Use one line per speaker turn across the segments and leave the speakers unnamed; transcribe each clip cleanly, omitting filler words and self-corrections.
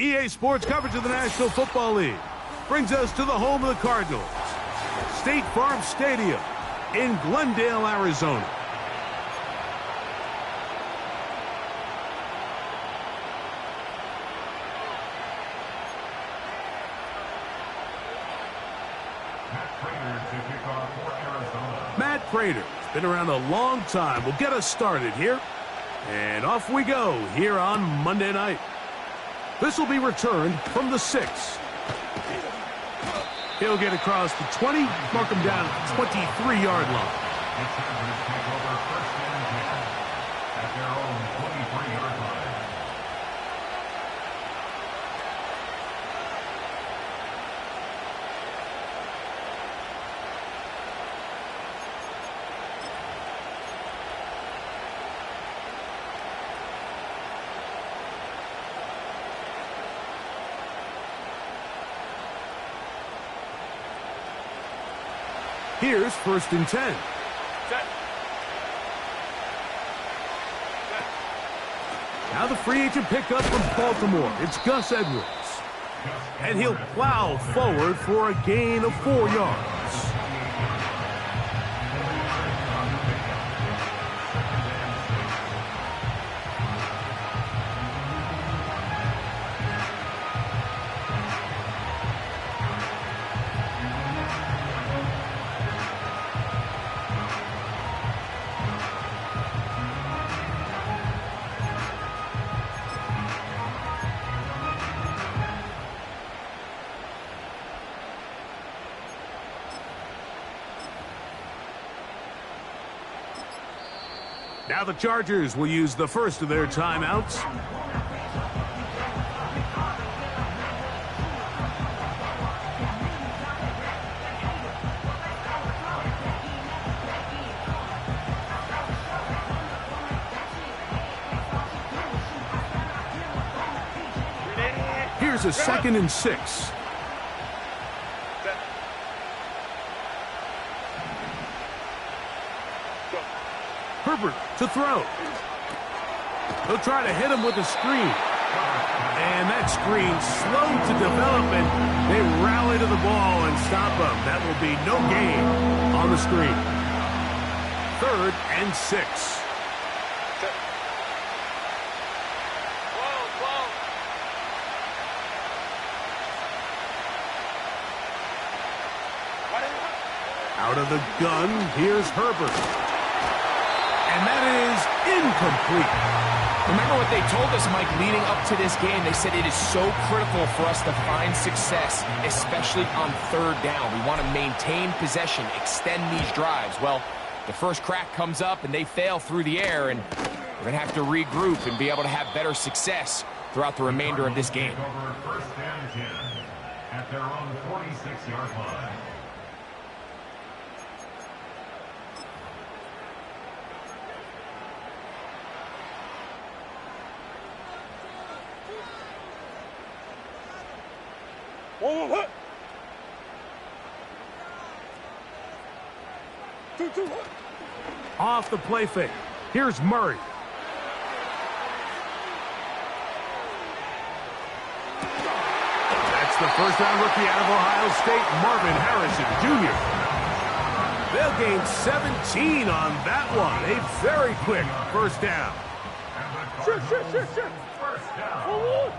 EA Sports coverage of the National Football League brings us to the home of the Cardinals, State Farm Stadium in Glendale, Arizona. Matt Prater's been around a long time. Will get us started here. And off we go here on Monday night. This will be returned from the 6. He'll get across the 20, mark him down at the 23-yard line.
At their own 23-yard line.
Here's 1st and 10. Now the free agent pickup from Baltimore. It's Gus Edwards. And he'll plow forward for a gain of 4 yards. Now the Chargers will use the first of their timeouts. Here's a 2nd and 6. Herbert to throw. He'll try to hit him with a screen. And that screen slowed to development. They rally to the ball and stop him. That will be no gain on the screen. 3rd and 6. Out of the gun, here's Herbert. And that is incomplete.
Remember what they told us, Mike, leading up to this game. They said it is so critical for us to find success, especially on 3rd down. We want to maintain possession, extend these drives. Well, the first crack comes up, and they fail through the air, and we're going to have to regroup and be able to have better success throughout the remainder of this game.
1st and 10 at their own 46-yard line.
Off the play fake. Here's Murray. That's the first-round rookie out of Ohio State, Marvin Harrison Jr. They'll gain 17 on that one. A very quick 1st down.
First down.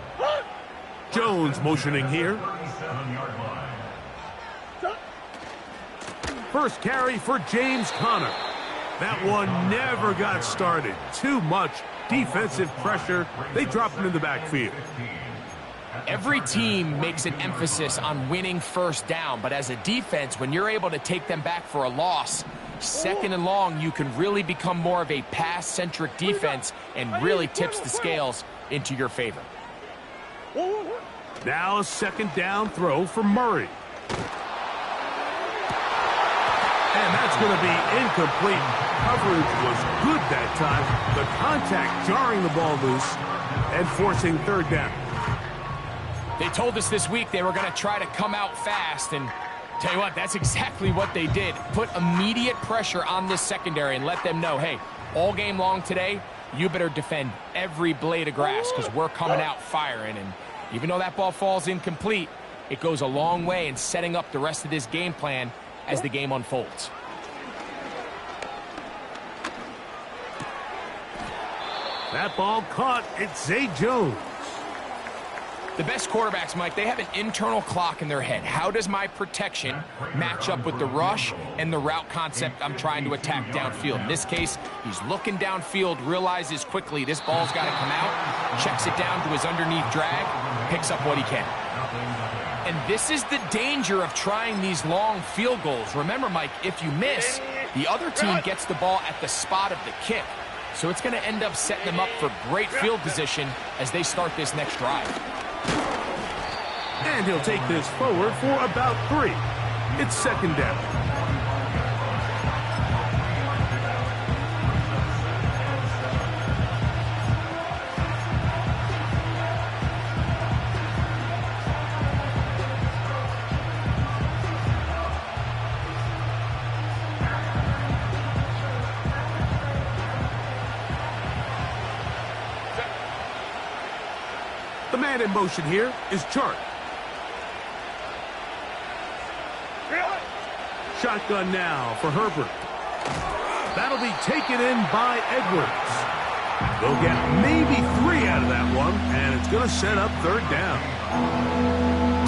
Jones motioning here.
37-yard line.
First carry for James Conner. That one never got started. Too much defensive pressure. They drop him in the backfield.
Every team makes an emphasis on winning 1st down, but as a defense, when you're able to take them back for a loss, 2nd and long, you can really become more of a pass-centric defense and really tips the scales into your favor.
Now a 2nd down throw for Murray. And that's going to be incomplete. Coverage was good that time. The contact jarring the ball loose and forcing 3rd down.
They told us this week they were going to try to come out fast, and tell you what, that's exactly what they did. Put immediate pressure on this secondary and let them know, hey, all game long today, you better defend every blade of grass because we're coming out firing. And Even though that ball falls incomplete, it goes a long way in setting up the rest of this game plan as the game unfolds.
That ball caught. It's Zay Jones.
The best quarterbacks, Mike, they have an internal clock in their head. How does my protection match up with the rush and the route concept I'm trying to attack downfield? In this case, he's looking downfield, realizes quickly this ball's got to come out, checks it down to his underneath drag, picks up what he can. And this is the danger of trying these long field goals. Remember, Mike, if you miss, the other team gets the ball at the spot of the kick. So it's going to end up setting them up for great field position as they start this next drive.
And he'll take this forward for about 3. It's second down. The man in motion here is Chart. Shotgun now for Herbert. That'll be taken in by Edwards. They'll get maybe 3 out of that one, and it's going to set up third down.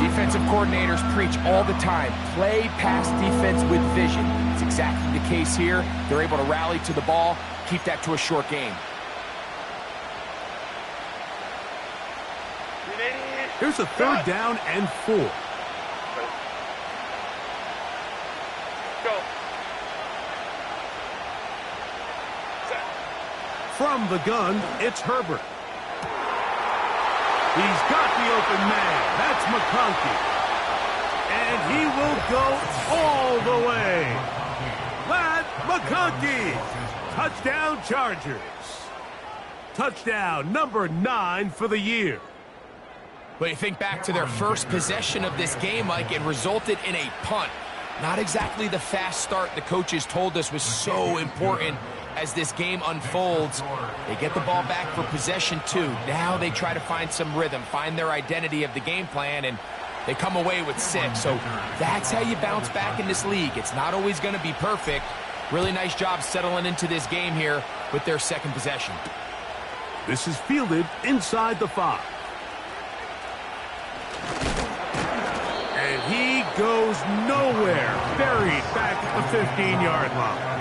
Defensive coordinators preach all the time, play pass defense with vision. It's exactly the case here. They're able to rally to the ball, keep that to a short game.
Here's a third down and 4. From the gun, it's Herbert. He's got the open man. That's McConkey. And he will go all the way. Lad McConkey. Touchdown Chargers. Touchdown number 9 for the year.
But you think back to their first possession of this game, Mike, it resulted in a punt. Not exactly the fast start the coaches told us was so important as this game unfolds. They get the ball back for possession 2. Now they try to find some rhythm, find their identity of the game plan, and they come away with 6. So that's how you bounce back in this league. It's not always going to be perfect. Really nice job settling into this game here with their second possession.
This is fielded inside the 5. And he goes nowhere. Buried back at the 15-yard line.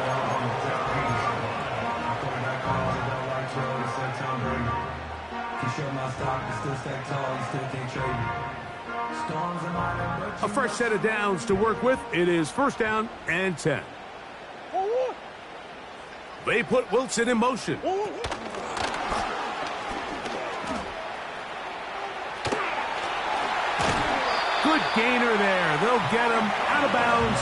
A fresh set of downs to work with. It is first down and 10. They put Wilson in motion. Good gainer there. They'll get him out of bounds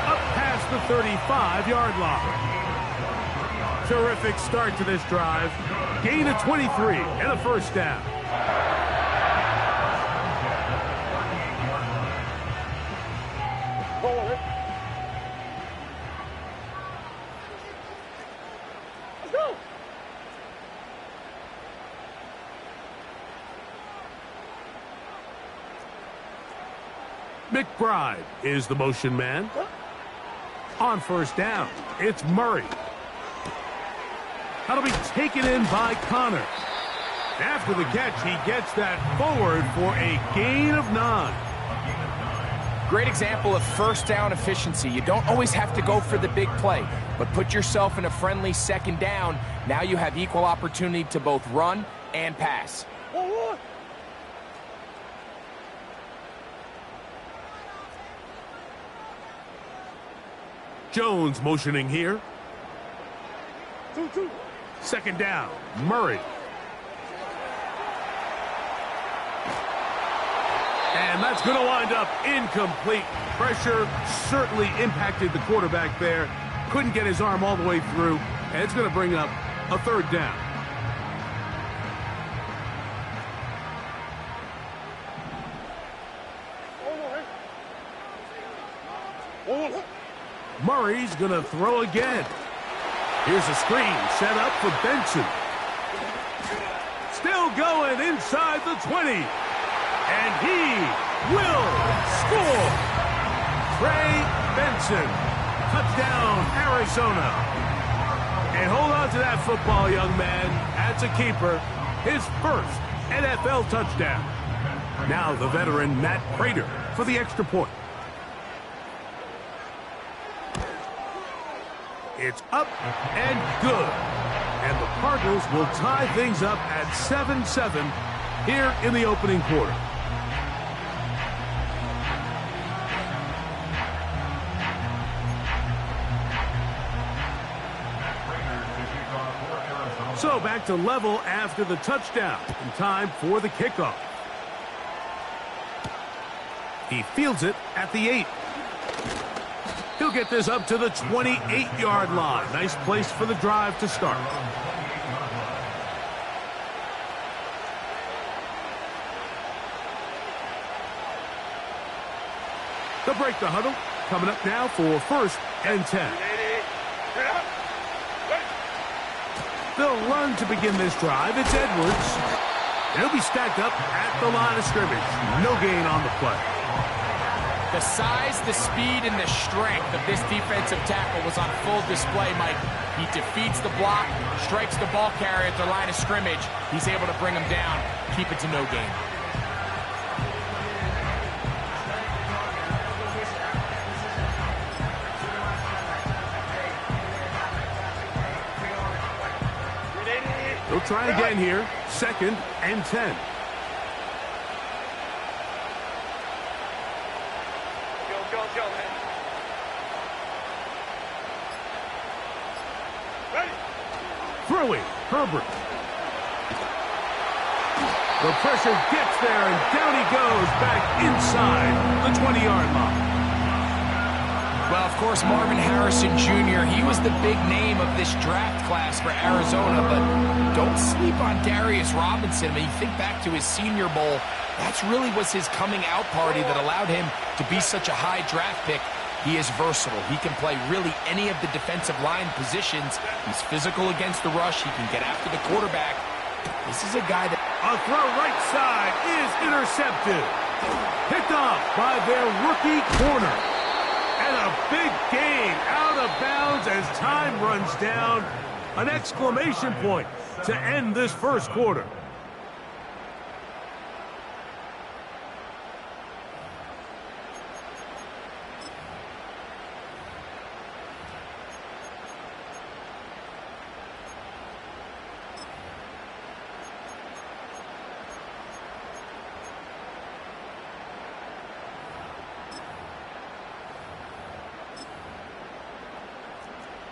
up past the 35-yard line. Terrific start to this drive. Gain of 23 and a first down. Let's go. McBride is the motion man. On first down, it's Murray. That'll be taken in by Connor. After the catch, he gets that forward for a gain of 9.
Great example of first down efficiency. You don't always have to go for the big play, but put yourself in a friendly second down. Now you have equal opportunity to both run and pass.
Jones motioning here. Second down, Murray. And that's going to wind up incomplete. Pressure certainly impacted the quarterback there. Couldn't get his arm all the way through. And it's going to bring up a third down. Murray's going to throw again. Here's a screen set up for Benson. Still going inside the 20. And he will score. Trey Benson, touchdown, Arizona. And hold on to that football, young man. That's a keeper. His first NFL touchdown. Now the veteran Matt Prater for the extra point. It's up and good. And the Cardinals will tie things up at 7-7 here in the opening quarter. So back to level after the touchdown. And time for the kickoff. He fields it at the 8. He'll get this up to the 28-yard line. Nice place for the drive to start. They'll break the huddle. Coming up now for 1st and 10. They'll run to begin this drive. It's Edwards. He'll be stacked up at the line of scrimmage. No gain on the play.
The size, the speed, and the strength of this defensive tackle was on full display, Mike. He defeats the block, strikes the ball carrier at the line of scrimmage. He's able to bring him down, keep it to no gain.
They'll try again here. 2nd and 10. Throwing, Herbert. The pressure gets there, and down he goes back inside the 20-yard line.
Well, of course, Marvin Harrison Jr., he was the big name of this draft class for Arizona, but don't sleep on Darius Robinson. I mean, you think back to his Senior Bowl, that's really was his coming out party that allowed him to be such a high draft pick. He is versatile. He can play really any of the defensive line positions. He's physical against the rush. He can get after the quarterback. This is a guy that...
A throw right side is intercepted. Picked off by their rookie corner. And a big gain out of bounds as time runs down. An exclamation point to end this first quarter.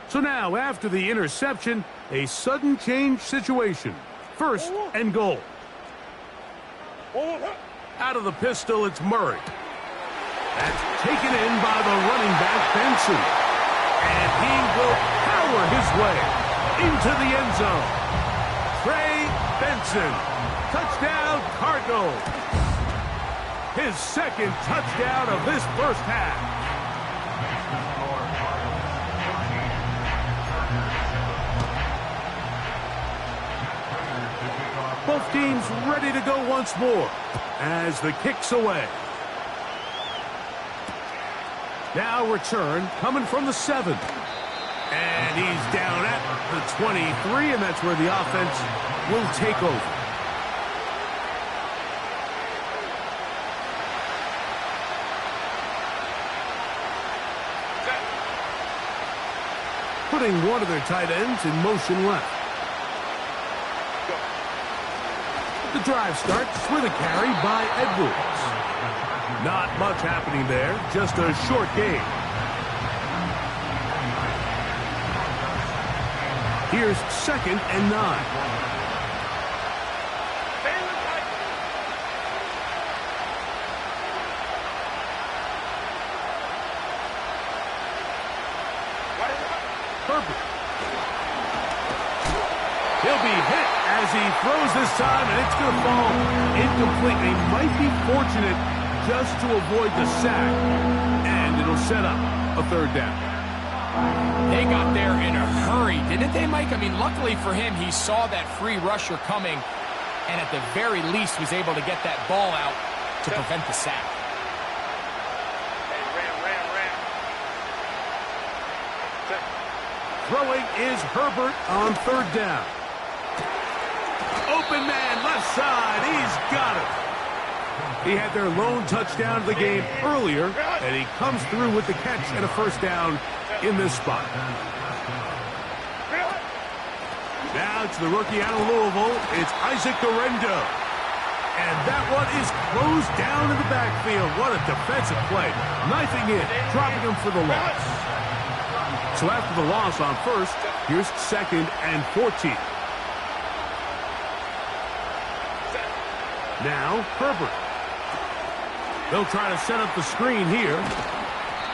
So now, after the interception, a sudden change situation. 1st and goal. Out of the pistol, it's Murray. That's taken in by the running back, Benson. And he will power his way into the end zone. Trey Benson. Touchdown, Cardinals. His 2nd touchdown of this first half. Both teams ready to go once more as the kick's away. Now return coming from the 7. And he's down at the 23, and that's where the offense will take over. Putting one of their tight ends in motion left. The drive starts with a carry by Edwards. Not much happening there, just a short gain. Here's 2nd and 9. Herbert. He'll be hit as he throws this time, and it's going to fall incomplete. He might be fortunate just to avoid the sack, and it'll set up a 3rd down.
They got there in a hurry, didn't they, Mike? I mean, luckily for him, he saw that free rusher coming, and at the very least was able to get that ball out to prevent the sack.
Throwing is Herbert on third down. Open man, left side. He's got it. He had their lone touchdown of the game earlier, and he comes through with the catch and a first down in this spot. Now to the rookie out of Louisville. It's Isaac Guerendo. And that one is closed down in the backfield. What a defensive play. Knifing in, dropping him for the loss. So after the loss on first, here's 2nd and 14. Now, Herbert. They'll try to set up the screen here.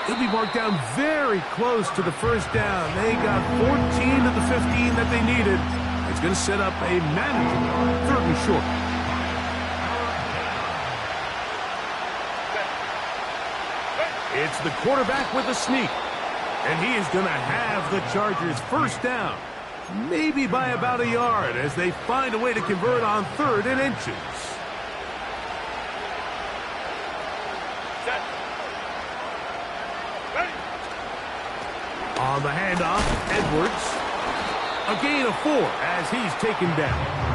He'll be marked down very close to the first down. They got 14 of the 15 that they needed. It's going to set up a manageable 3rd and short. It's the quarterback with a sneak. And he is going to have the Chargers first down. Maybe by about a yard as they find a way to convert on 3rd and inches. On the handoff, Edwards. A gain of 4 as he's taken down.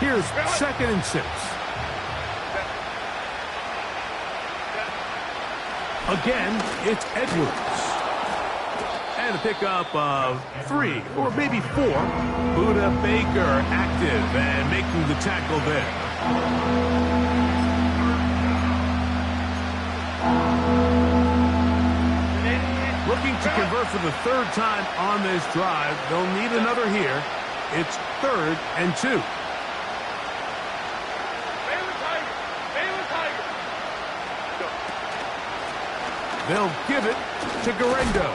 Here's 2nd and 6. Again, it's Edwards. And a pickup of 3 or maybe 4. Buda Baker active and making the tackle there. Looking to convert for the 3rd time on this drive. They'll need another here. It's 3rd and 2. They'll give it to Guerendo.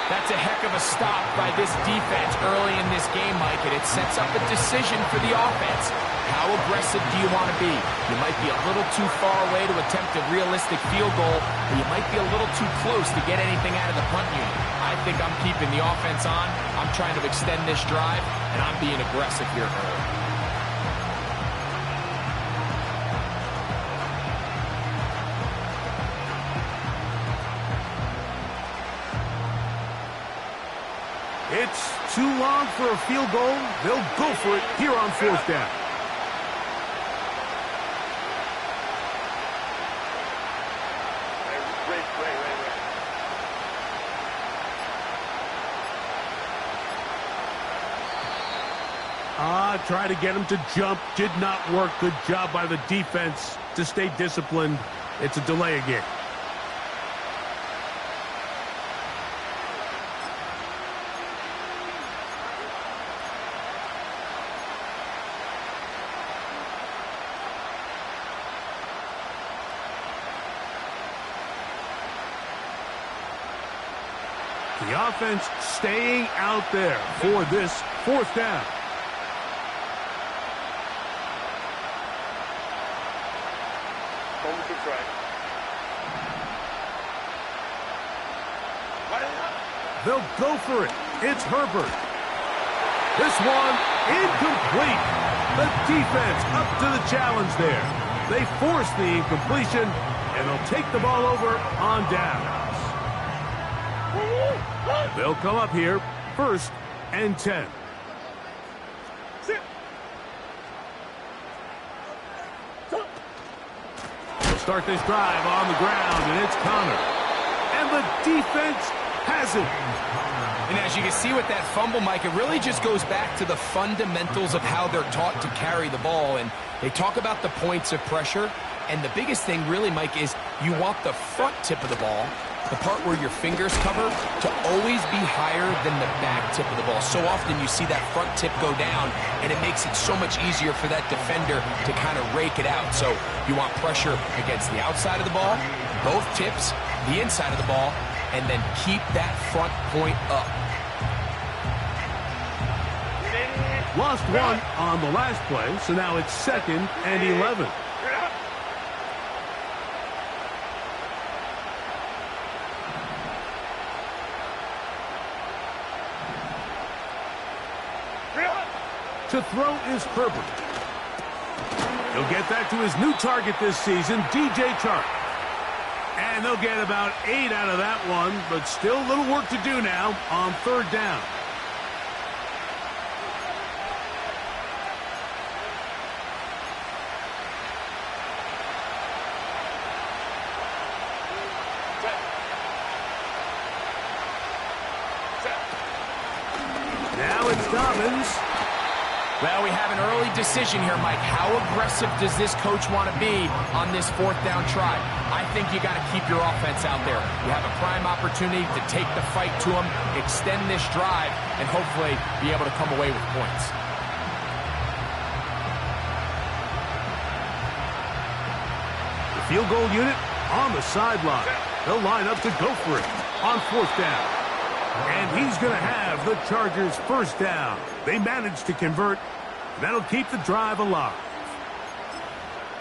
That's a heck of a stop by this defense early in this game, Mike, and it sets up a decision for the offense. How aggressive do you want to be? You might be a little too far away to attempt a realistic field goal, but you might be a little too close to get anything out of the punt unit. I think I'm keeping the offense on. I'm trying to extend this drive, and I'm being aggressive here early.
It's too long for a field goal. They'll go for it here on 4th down. Try to get him to jump. Did not work. Good job by the defense to stay disciplined. It's a delay again. The offense staying out there for this 4th down. They'll go for it. It's Herbert. This one incomplete. The defense up to the challenge there. They force the incompletion, and they'll take the ball over on downs. They'll come up here, 1st and 10. They'll start this drive on the ground, and it's Connor. And the defense has it.
And as you can see with that fumble, Mike, it really just goes back to the fundamentals of how they're taught to carry the ball. And they talk about the points of pressure. And the biggest thing really, Mike, is you want the front tip of the ball, the part where your fingers cover, to always be higher than the back tip of the ball. So often you see that front tip go down, and it makes it so much easier for that defender to kind of rake it out. So you want pressure against the outside of the ball, both tips, the inside of the ball, and then keep that front point up.
Lost 1 on the last play, so now it's 2nd and 11. To throw is Herbert. He'll get that to his new target this season, DJ Chark. And they'll get about 8 out of that one, but still a little work to do now on third down. Now it's Dobbins.
Well, we have an early decision here, Mike. How aggressive does this coach want to be on this fourth down try? I think you got to keep your offense out there. You have a prime opportunity to take the fight to them, extend this drive, and hopefully be able to come away with points.
The field goal unit on the sideline. They'll line up to go for it on fourth down. And he's going to have the Chargers first down. They managed to convert. That'll keep the drive alive.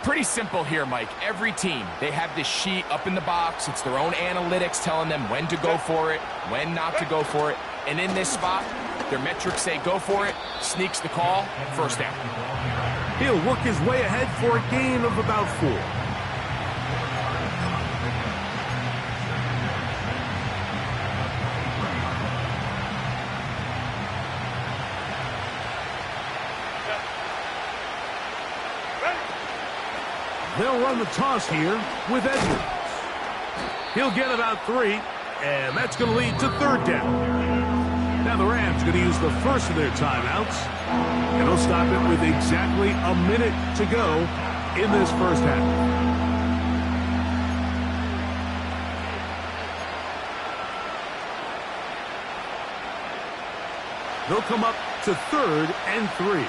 Pretty simple here, Mike. Every team, they have this sheet up in the box. It's their own analytics telling them when to go for it, when not to go for it. And in this spot, their metrics say go for it, sneaks the call, first down.
He'll work his way ahead for a gain of about 4. They'll run the toss here with Edwards. He'll get about 3, and that's going to lead to third down. Now the Rams going to use the first of their timeouts, and they'll stop it with exactly a minute to go in this first half. They'll come up to 3rd and 3.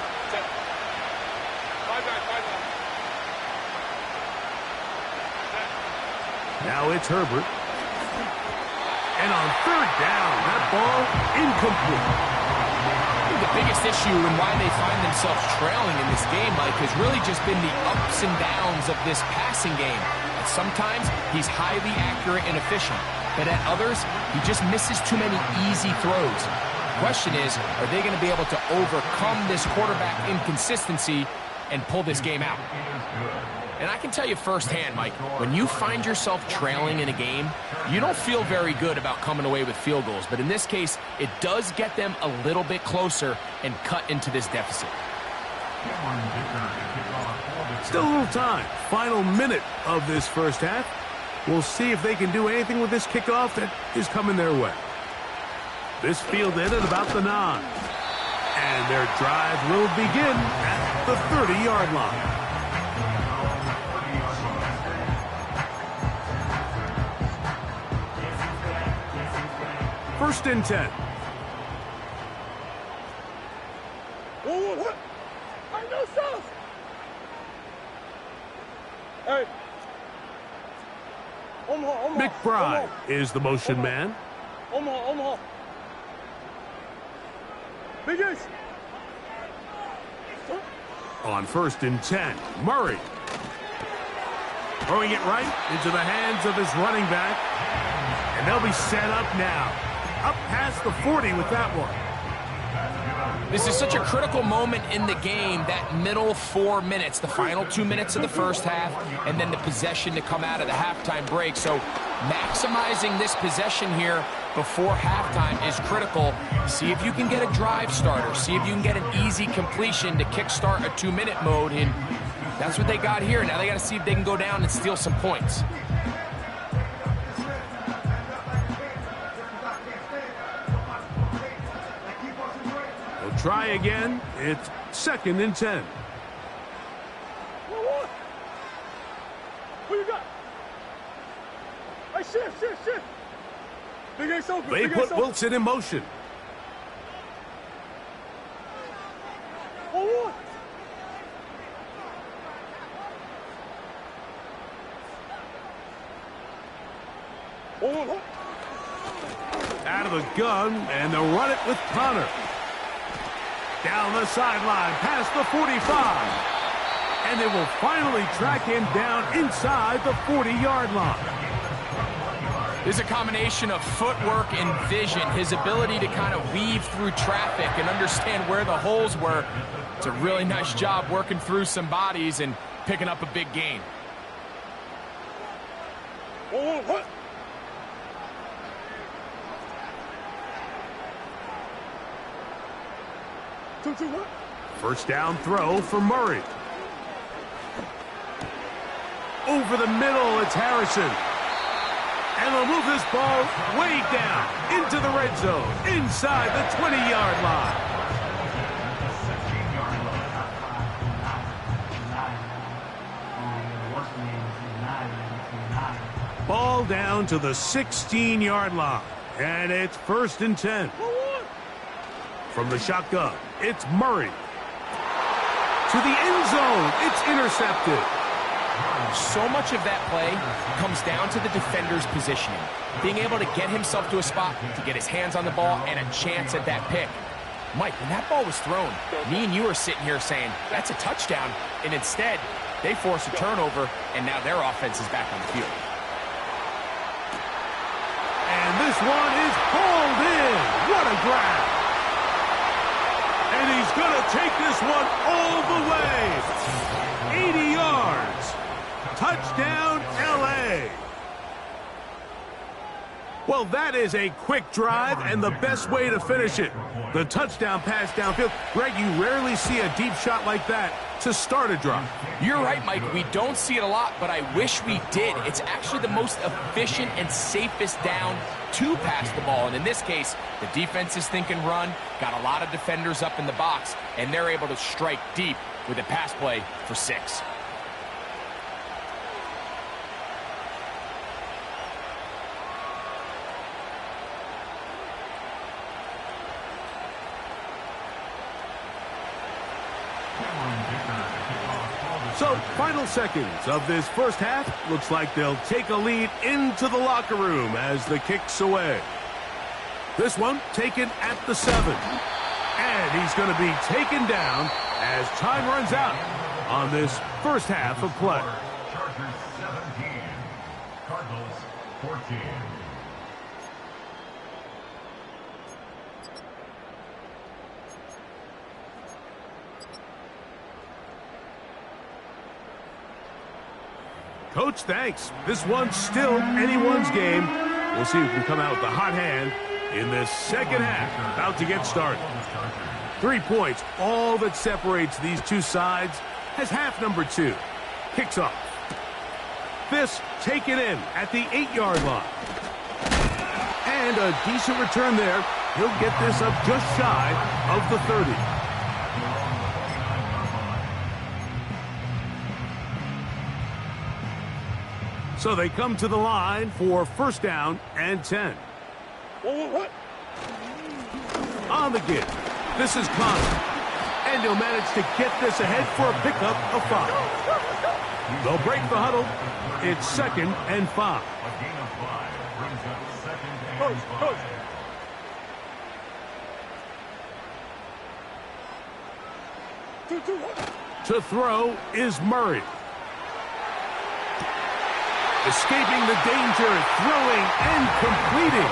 Now it's Herbert. And on third down, that ball incomplete.
I think the biggest issue and why they find themselves trailing in this game, Mike, has really just been the ups and downs of this passing game. And sometimes he's highly accurate and efficient, but at others, he just misses too many easy throws. The question is, are they going to be able to overcome this quarterback inconsistency and pull this game out? And I can tell you firsthand, Mike, when you find yourself trailing in a game, you don't feel very good about coming away with field goals. But in this case, it does get them a little bit closer and cut into this deficit.
Still a little time. Final minute of this first half. We'll see if they can do anything with this kickoff that is coming their way. This fielded at about the 9. And their drive will begin at the 30-yard line. First and 10. McBride is the motion man. On first and 10, Murray. Throwing it right into the hands of his running back. And they'll be set up now. Up past the 40 with that one.
This is such a critical moment in the game, that middle 4 minutes, the final 2 minutes of the first half, and then the possession to come out of the halftime break. So maximizing this possession here before halftime is critical. See if you can get a drive starter. See if you can get an easy completion to kickstart a 2-minute mode. And that's what they got here. Now they got to see if they can go down and steal some points.
Try again. It's second and 10.
Who you got? Hey, shift. Big Ace open.
They put Wilson in motion. Out of the gun, and they'll run it with Connor. Down the sideline, past the 45. And they will finally track him down inside the 40-yard line.
There's a combination of footwork and vision, his ability to kind of weave through traffic and understand where the holes were. It's a really nice job working through some bodies and picking up a big gain.
What? Two, what?
First down throw for Murray. Over the middle, it's Harrison. And they'll move this ball way down into the red zone, inside the 20-yard line. Ball down to the 16-yard line, and it's 1st and 10. From the shotgun, it's Murray. To the end zone, it's intercepted.
So much of that play comes down to the defender's positioning, being able to get himself to a spot to get his hands on the ball and a chance at that pick. Mike, when that ball was thrown, me and you are sitting here saying, that's a touchdown, and instead, they force a turnover, and now their offense is back on the field.
And this one is hauled in. What a grab. And he's going to take this one all the way. 80 yards. Touchdown, L.A. Well, that is a quick drive and the best way to finish it. The touchdown pass downfield. Greg, you rarely see a deep shot like that to start a drive.
You're right, Mike. We don't see it a lot, but I wish we did. It's actually the most efficient and safest down to pass the ball. And in this case, the defense is thinking run, got a lot of defenders up in the box, and they're able to strike deep with a pass play for 6.
So, final seconds of this first half. Looks like they'll take a lead into the locker room as the kick's away. This one taken at the 7. And he's going to be taken down as time runs out on this first half of play.
Chargers 17, Cardinals 14.
Coach, thanks. This one's still anyone's game. We'll see who can come out with the hot hand in this second half. About to get started. 3 points, all that separates these two sides, as half number 2 kicks off. This taken in at the 8-yard line. And a decent return there. He'll get this up just shy of the 30. So they come to the line for first down and 10.
What?
On the give, this is Connor. And he'll manage to get this ahead for a pickup of 5. They'll break the huddle. It's 2nd and 5.
A gain of 5 brings up 2nd and 5.
Coach. Two, what?
To throw is Murray. Escaping the danger, throwing and completing.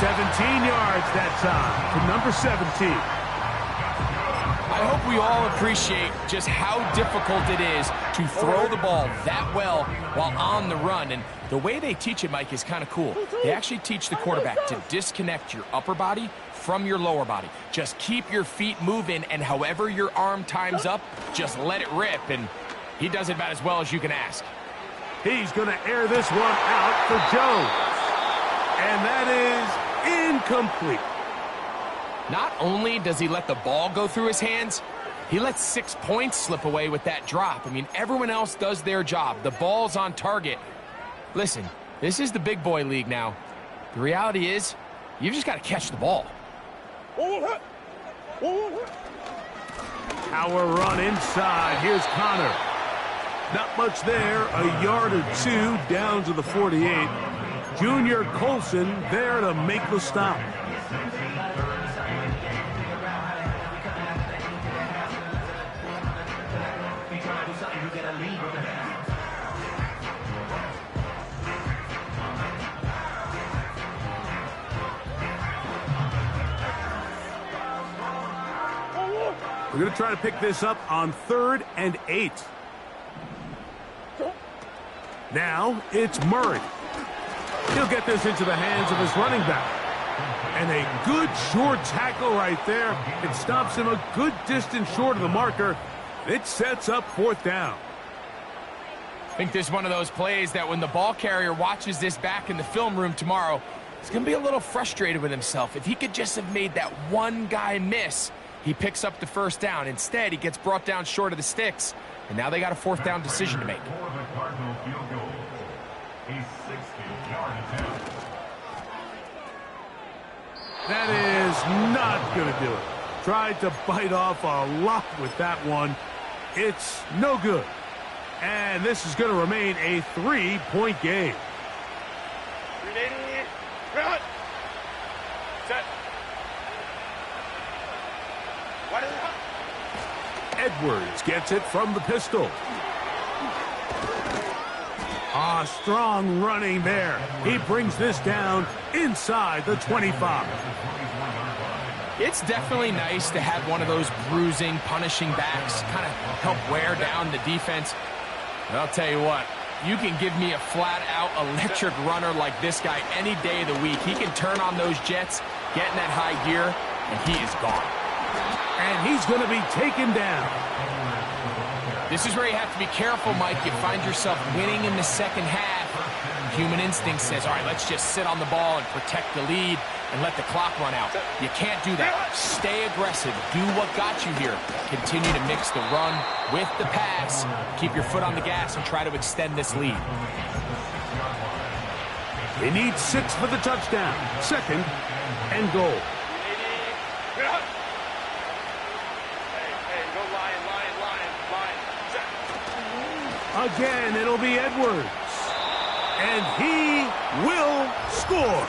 17 yards that time to number 17.
I hope we all appreciate just how difficult it is to throw the ball that well while on the run. And the way they teach it, Mike, is kind of cool. They actually teach the quarterback to disconnect your upper body from your lower body. Just keep your feet moving, and however your arm times up, just let it rip. And he does it about as well as you can ask.
He's going to air this one out for Jones. And that is incomplete.
Not only does he let the ball go through his hands, he lets 6 points slip away with that drop. I mean, everyone else does their job. The ball's on target. Listen, this is the big boy league now. The reality is, you've just got to catch the ball.
What?
Power run inside. Here's Connor. Not much there. A yard or 2 down to the 48. Junior Colson there to make the stop. We're going to try to pick this up on 3rd and 8. Now it's Murray. He'll get this into the hands of his running back. And a good short tackle right there. It stops him a good distance short of the marker. It sets up 4th down.
I think this is one of those plays that when the ball carrier watches this back in the film room tomorrow, he's going to be a little frustrated with himself. If he could just have made that one guy miss, he picks up the 1st down. Instead, he gets brought down short of the sticks, and now they got a 4th down decision to make.
That is not going to do it. Tried to bite off a lot with that one. It's no good. And this is going to remain a 3-point game.
Set. What is it?
Edwards gets it from the pistol. Strong running there. He brings this down inside the 25.
It's definitely nice to have one of those bruising, punishing backs kind of help wear down the defense. And I'll tell you what, you can give me a flat-out electric runner like this guy any day of the week. He can turn on those jets, get in that high gear, and he is gone.
And he's going to be taken down.
This is where you have to be careful, Mike. You find yourself winning in the second half. Human instinct says, all right, let's just sit on the ball and protect the lead and let the clock run out. You can't do that. Stay aggressive. Do what got you here. Continue to mix the run with the pass. Keep your foot on the gas and try to extend this lead.
They need 6 for the touchdown. 2nd and goal. Again, it'll be Edwards. And he will score.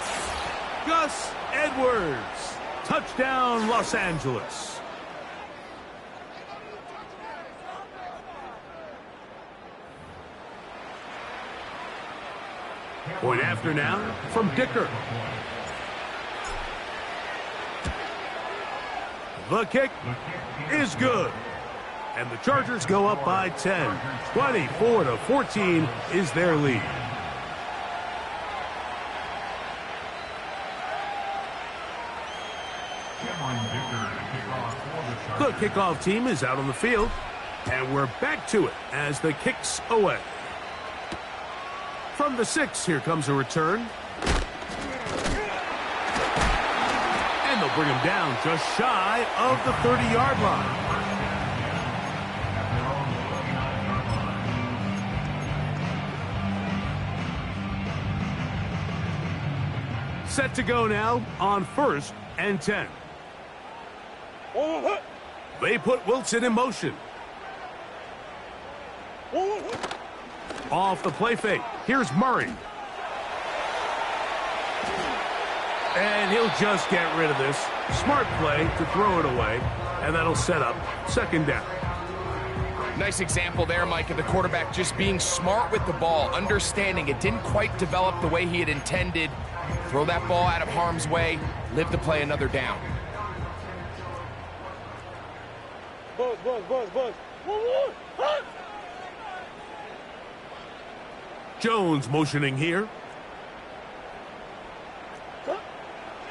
Gus Edwards. Touchdown, Los Angeles. Point after now from Dicker. The kick is good. And the Chargers go up by 10. 24-14 is their lead. The kickoff team is out on the field. And we're back to it as the kick's away. From the 6, here comes a return. And they'll bring him down just shy of the 30-yard line. Set to go now on 1st and 10. They put Wilson in motion. Off the play fake. Here's Murray. And he'll just get rid of this. Smart play to throw it away. And that'll set up 2nd down.
Nice example there, Mike, of the quarterback just being smart with the ball, understanding it didn't quite develop the way he had intended. Throw that ball out of harm's way, live to play another down.
Buzz.
Jones motioning here.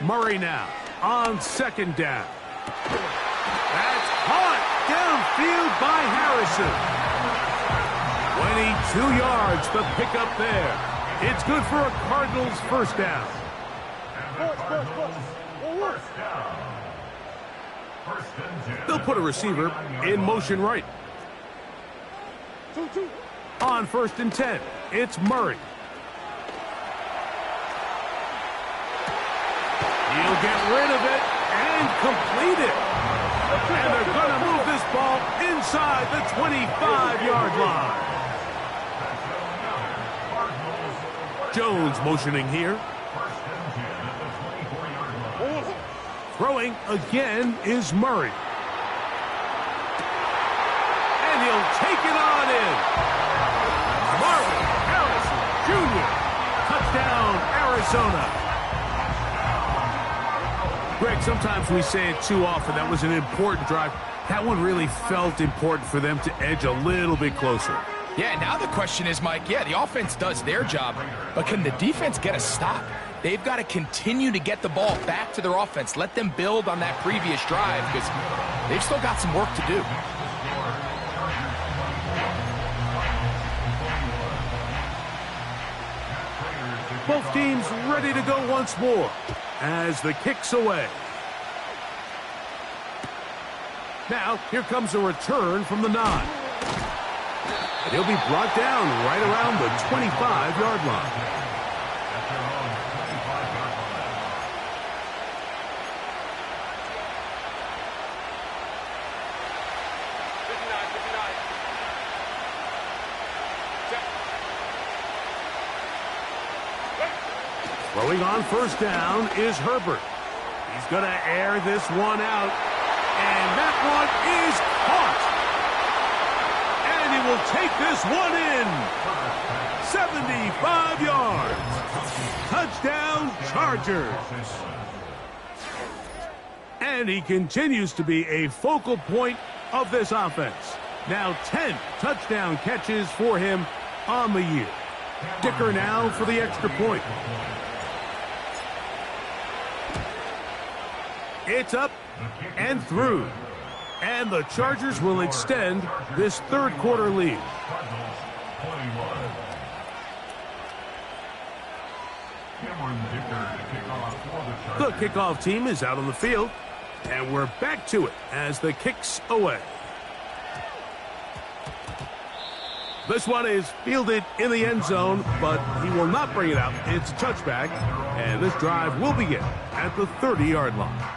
Murray now on 2nd down. That's caught downfield by Harrison. 22 yards the pickup there. It's good for a Cardinals 1st down. They'll put a receiver in motion right. On 1st and 10, it's Murray. He'll get rid of it and complete it. And they're going to move this ball inside the 25-yard line. Jones motioning here. Throwing again is Murray. And he'll take it on in. Marvin Harrison Jr. Touchdown, Arizona. Greg, sometimes we say it too often. That was an important drive. That one really felt important for them to edge a little bit closer.
Yeah, now the question is, Mike, yeah, the offense does their job, but can the defense get a stop? They've got to continue to get the ball back to their offense. Let them build on that previous drive because they've still got some work to do.
Both teams ready to go once more as the kick's away. Now, here comes a return from the 9. And he'll be brought down right around the 25-yard line. Throwing on first down is Herbert. He's going to air this one out. And that one is caught. And he will take this one in. 75 yards. Touchdown, Chargers. And he continues to be a focal point of this offense. Now 10 touchdown catches for him on the year. Dicker now for the extra point. It's up and through. And the Chargers will extend this third quarter lead. The kickoff team is out on the field. And we're back to it as the kick's away. This one is fielded in the end zone, but he will not bring it out. It's a touchback, and this drive will begin at the 30-yard line.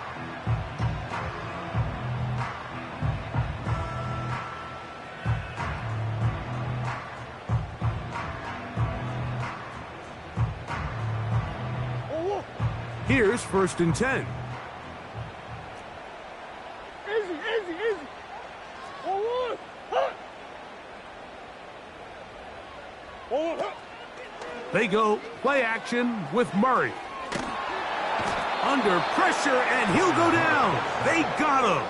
Here's 1st and 10.
Easy. 1-1. Hut. 1-1. Hut.
They go play action with Murray. Under pressure, and he'll go down. They got him.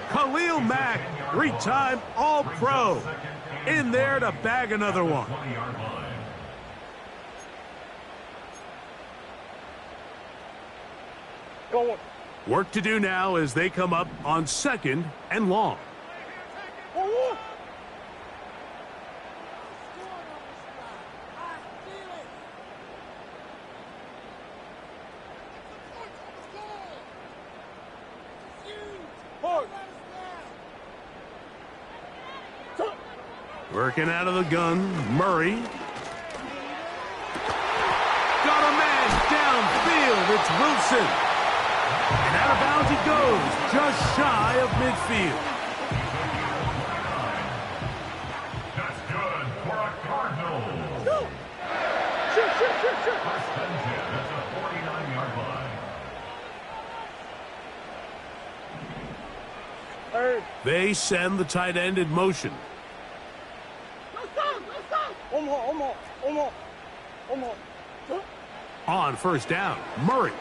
Khalil Mack, 3-time All-Pro. In there to bag another one.
Go on.
Work to do now as they come up on 2nd and long.
1-1.
Working out of the gun, Murray. Got a man downfield. It's Wilson. And out of bounds he goes, just shy of midfield.
That's good for a Cardinal.
Shoot.
First and 10 at the 49-yard line.
Hey.
They send the tight end in motion.
Omar.
On first down, Murray.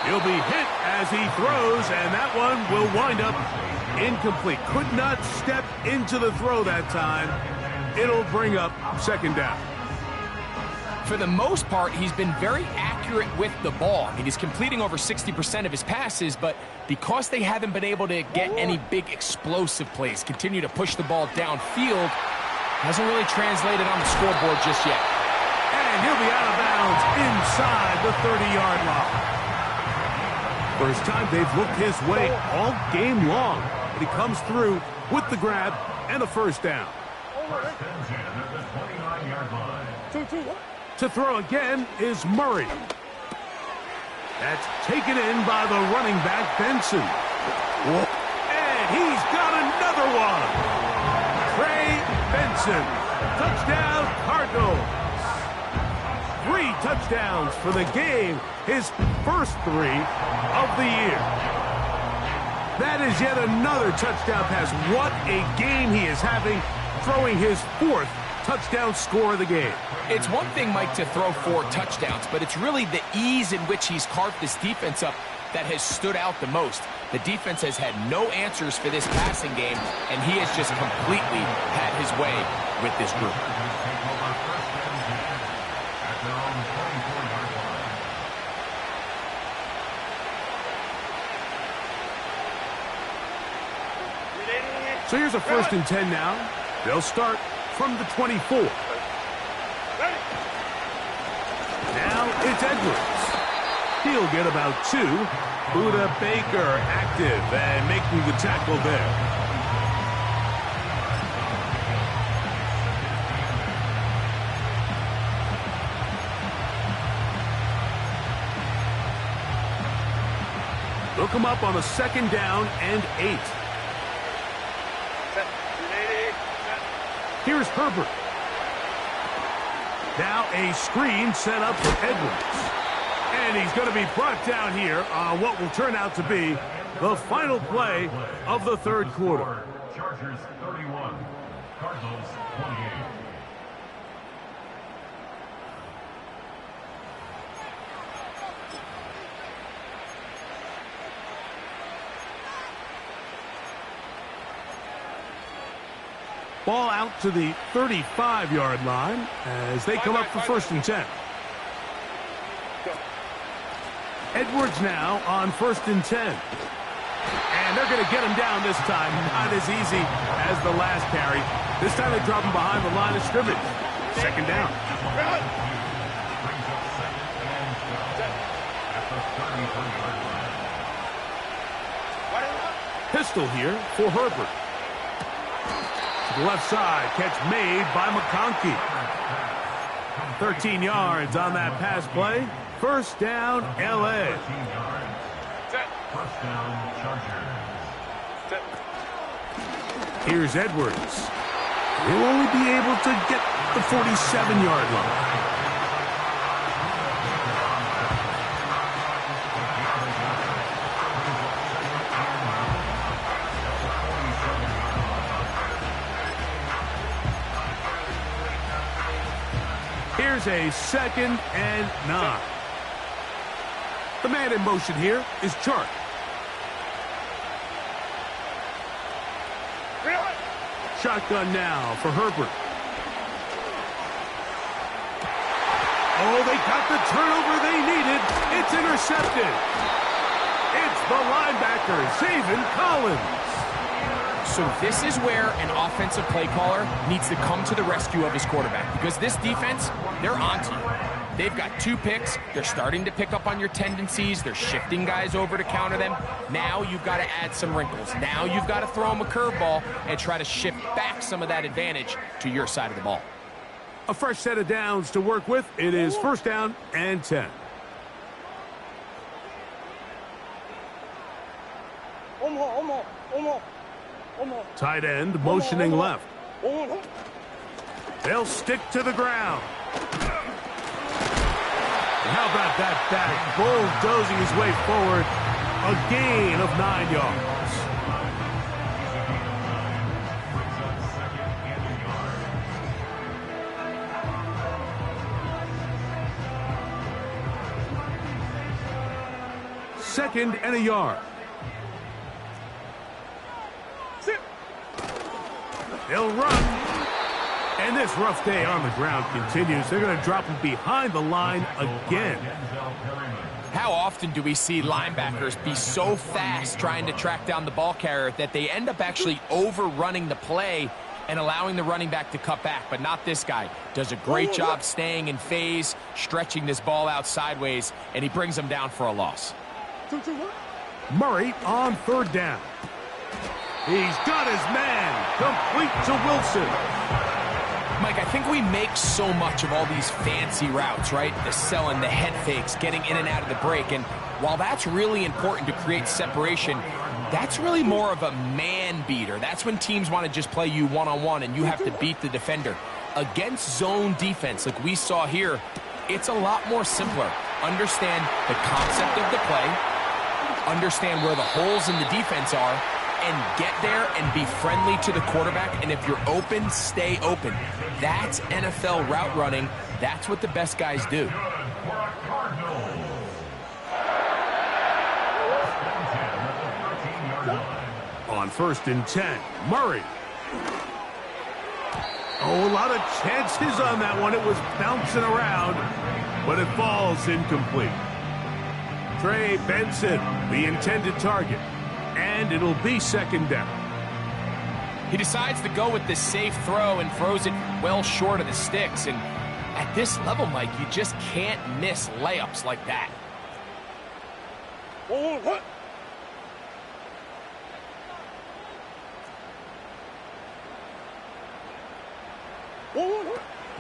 He'll be hit as he throws, and that one will wind up incomplete. Could not step into the throw that time. It'll bring up 2nd down.
For the most part, he's been very accurate with the ball. I mean, he's completing over 60% of his passes, but because they haven't been able to get any big explosive plays, continue to push the ball downfield, hasn't really translated on the scoreboard just yet.
And he'll be out of bounds inside the 30-yard line. First time they've looked his way all game long, but he comes through with the grab and a first down.
First and 10 at the 29-yard line.
2-2.
To throw again is Murray. That's taken in by the running back, Benson. And he's got another one. Trey Benson. Touchdown, Cardinals. 3 touchdowns for the game. His first 3 of the year. That is yet another touchdown pass. What a game he is having, throwing his 4th touchdown score of the game.
It's one thing, Mike, to throw 4 touchdowns, but it's really the ease in which he's carved this defense up that has stood out the most. The defense has had no answers for this passing game, and he has just completely had his way with this group.
So here's a 1st and 10 now. They'll start from the 24. Now it's Edwards. He'll get about 2. Buda Baker active and making the tackle there. They'll come up on a 2nd down and 8. Here's Herbert. Now a screen set up for Edwards. And he's going to be brought down here on what will turn out to be the final play of the 3rd quarter.
Chargers 31, Cardinals 28.
Ball out to the 35-yard line as they come up for 1st and 10. Edwards now on 1st and 10. And they're going to get him down this time. Not as easy as the last carry. This time they drop him behind the line of scrimmage. 2nd down. Pistol here for Herbert. To the left side, catch made by McConkey. 13 yards on that pass play. 1st down, L.A.
First down, Chargers.
Here's Edwards. He'll only be able to get the 47-yard line. Here's a 2nd and 9. The man in motion here is Chark. Shotgun now for Herbert. Oh, they got the turnover they needed. It's intercepted. It's the linebacker, Zaven Collins.
So this is where an offensive play caller needs to come to the rescue of his quarterback, because this defense, they're onto you. They've got 2 picks. They're starting to pick up on your tendencies. They're shifting guys over to counter them. Now you've got to add some wrinkles. Now you've got to throw them a curveball and try to shift back some of that advantage to your side of the ball.
A fresh set of downs to work with. It is 1st down and 10. Tight end motioning left. They'll stick to the ground. How about that back bulldozing his way forward? A gain of 9 yards. Second and a yard. They'll run. And this rough day on the ground continues. They're going to drop him behind the line again.
How often do we see linebackers be so fast trying to track down the ball carrier that they end up actually overrunning the play and allowing the running back to cut back? But not this guy. Does a great job staying in phase, stretching this ball out sideways, and he brings them down for a loss.
Murray on 3rd down. He's got his man. Complete to Wilson.
Mike, I think we make so much of all these fancy routes, right? The selling, the head fakes, getting in and out of the break. And while that's really important to create separation, that's really more of a man beater. That's when teams want to just play you one-on-one and you have to beat the defender. Against zone defense, like we saw here, it's a lot more simpler. Understand the concept of the play, understand where the holes in the defense are, and get there and be friendly to the quarterback. And if you're open, stay open. That's NFL route running. That's what the best guys do.
on 1st and 10. Murray. Oh, a lot of chances on that one. It was bouncing around, but it falls incomplete. Trey Benson, the intended target, and it'll be 2nd down.
He decides to go with the safe throw and throws it well short of the sticks. And at this level, Mike, you just can't miss layups like that.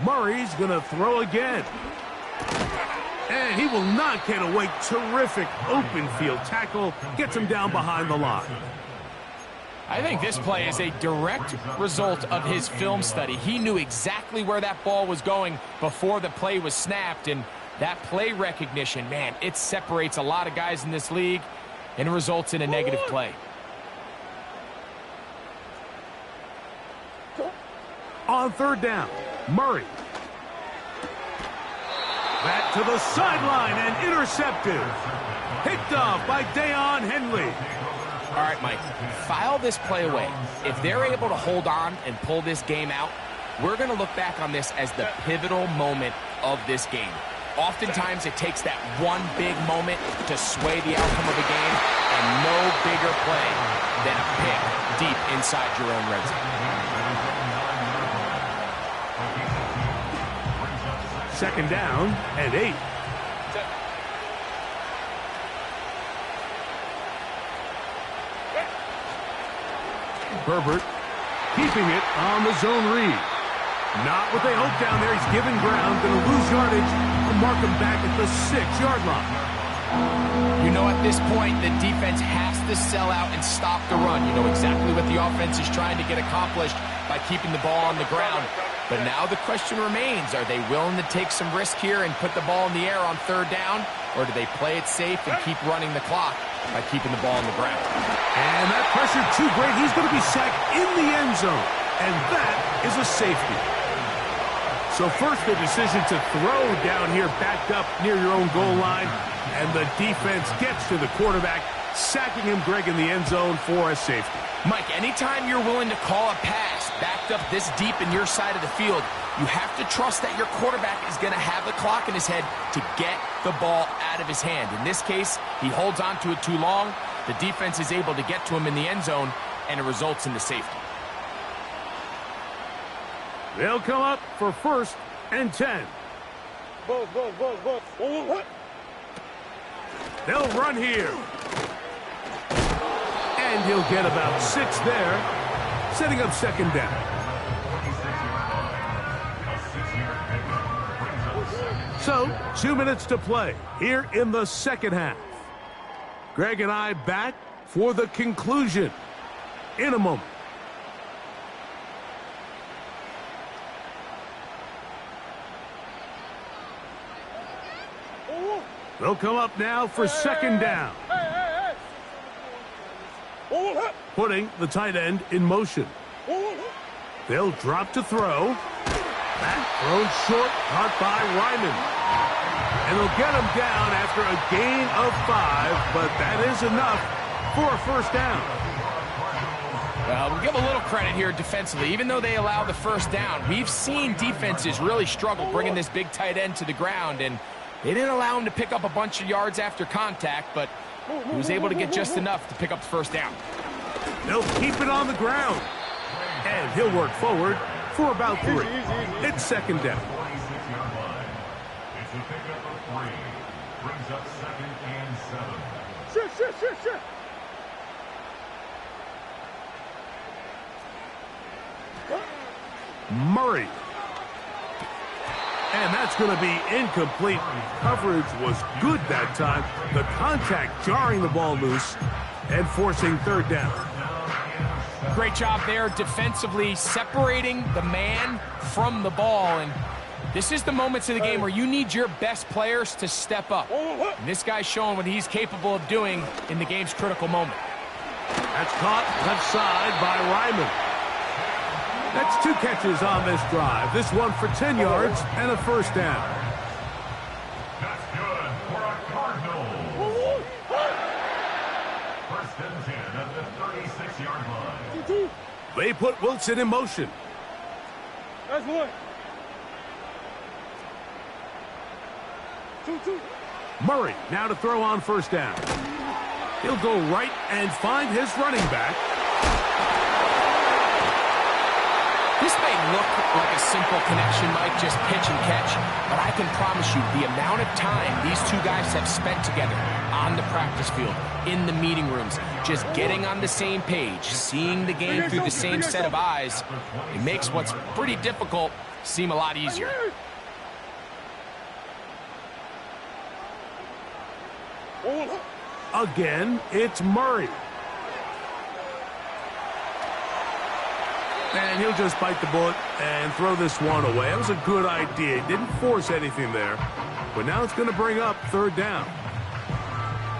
Murray's going to throw again. And he will not get away. Terrific open field tackle. Gets him down behind the line.
I think this play is a direct result of his film study. He knew exactly where that ball was going before the play was snapped. And that play recognition, man, it separates a lot of guys in this league and results in a negative play.
On 3rd down, Murray. Back to the sideline and intercepted. Picked off by Deion Henley.
All right, Mike, file this play away. If they're able to hold on and pull this game out, we're going to look back on this as the pivotal moment of this game. Oftentimes, it takes that one big moment to sway the outcome of a game, and no bigger play than a pick deep inside your own red zone.
2nd down and 8. Herbert keeping it on the zone read. Not what they hoped down there. He's giving ground, going to lose yardage, and mark him back at the 6-yard line.
You know, at this point, the defense has to sell out and stop the run. You know exactly what the offense is trying to get accomplished by keeping the ball on the ground. But now the question remains, are they willing to take some risk here and put the ball in the air on 3rd down? Or do they play it safe and keep running the clock by keeping the ball on the ground?
And that pressure too great. He's going to be sacked in the end zone. And that is a safety. So first the decision to throw down here backed up near your own goal line. And the defense gets to the quarterback, sacking him, Greg, in the end zone for a safety.
Mike, anytime you're willing to call a pass backed up this deep in your side of the field, you have to trust that your quarterback is going to have the clock in his head to get the ball out of his hand. In this case, he holds on to it too long. The defense is able to get to him in the end zone, and it results in the safety.
They'll come up for 1st and 10. They'll run here. And he'll get about 6 there, setting up 2nd down. So, 2 minutes to play here in the 2nd half. Greg and I back for the conclusion in a moment. They'll come up now for 2nd down. Putting the tight end in motion. They'll drop to throw. That thrown short, caught by Ryman. And they'll get him down after a gain of 5, but that is enough for a 1st down.
Well, we'll give a little credit here defensively. Even though they allow the 1st down, we've seen defenses really struggle bringing this big tight end to the ground, and they didn't allow him to pick up a bunch of yards after contact, but he was able to get just enough to pick up the 1st down.
They'll keep it on the ground. And he'll work forward for about 3. It's 2nd down.
It's a pickup of 3. Brings up 2nd and 7.
Shift.
Murray. And that's going to be incomplete. Coverage was good that time. The contact jarring the ball loose and forcing 3rd down.
Great job there defensively, separating the man from the ball. And this is the moments of the game where you need your best players to step up. And this guy's showing what he's capable of doing in the game's critical moment.
That's caught left side by Ryman. That's 2 catches on this drive. This one for 10 yards and a 1st down.
That's good for a Cardinal. 1st and 10 at the 36-yard line.
2-2.
They put Wilson in motion.
That's one. 2-2.
Murray now to throw on first down. He'll go right and find his running back.
This may look like a simple connection, Mike, just pitch and catch, but I can promise you the amount of time these two guys have spent together on the practice field, in the meeting rooms, just getting on the same page, seeing the game through the same set of eyes, it makes what's pretty difficult seem a lot easier.
Again, it's Murray. And he'll just bite the bullet and throw this one away. That was a good idea. He didn't force anything there. But now it's going to bring up third down.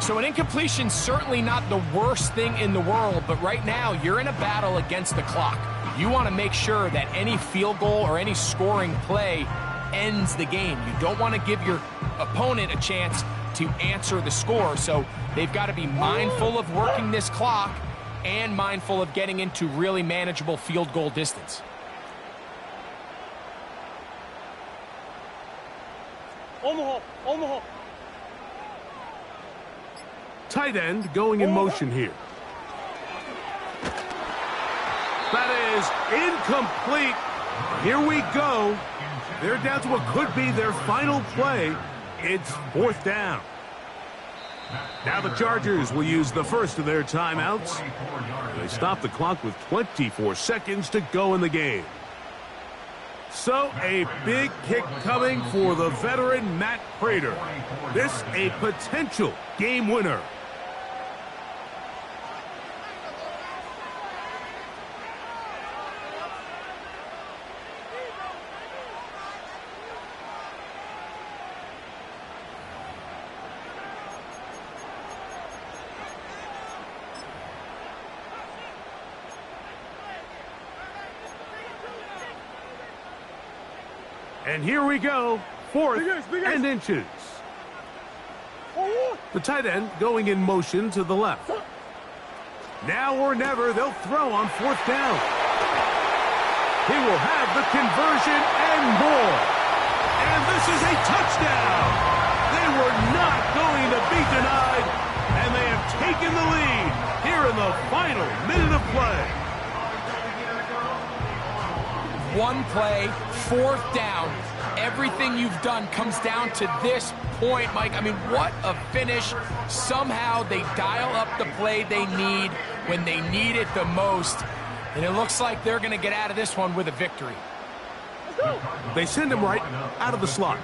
So an incompletion's certainly not the worst thing in the world, but right now you're in a battle against the clock. You want to make sure that any field goal or any scoring play ends the game. You don't want to give your opponent a chance to answer the score, so they've got to be mindful of working this clock and mindful of getting into really manageable field goal distance.
Omaha.
Tight end going in motion here. That is incomplete. Here we go. They're down to what could be their final play. It's fourth down. Now the Chargers will use the first of their timeouts. They stop the clock with 24 seconds to go in the game. So a big kick coming for the veteran Matt Prater. This a potential game winner. And here we go, fourth and inches. The tight end going in motion to the left. Now or never, they'll throw on fourth down. He will have the conversion and more. And this is a touchdown. They were not going to be denied, and they have taken the lead here in the final minute of play.
One play, fourth down. Everything you've done comes down to this point, Mike. I mean, what a finish. Somehow they dial up the play they need when they need it the most. And it looks like they're going to get out of this one with a victory.
They send him right out of the slot.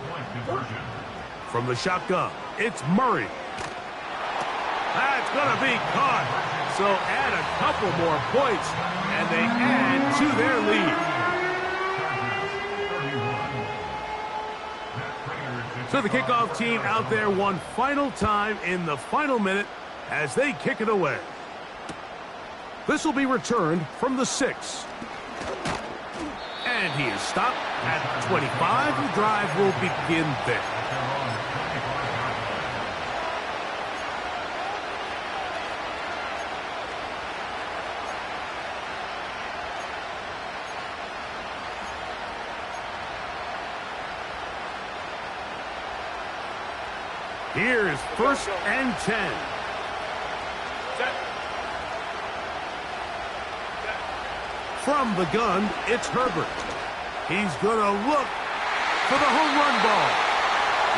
From the shotgun, it's Murray. That's going to be caught. So add a couple more points, and they add to their lead. So the kickoff team out there one final time in the final minute as they kick it away. This will be returned from the 6. And he is stopped at 25. The drive will begin there. Here's first and 10. From the gun, it's Herbert. He's going to look for the home run ball.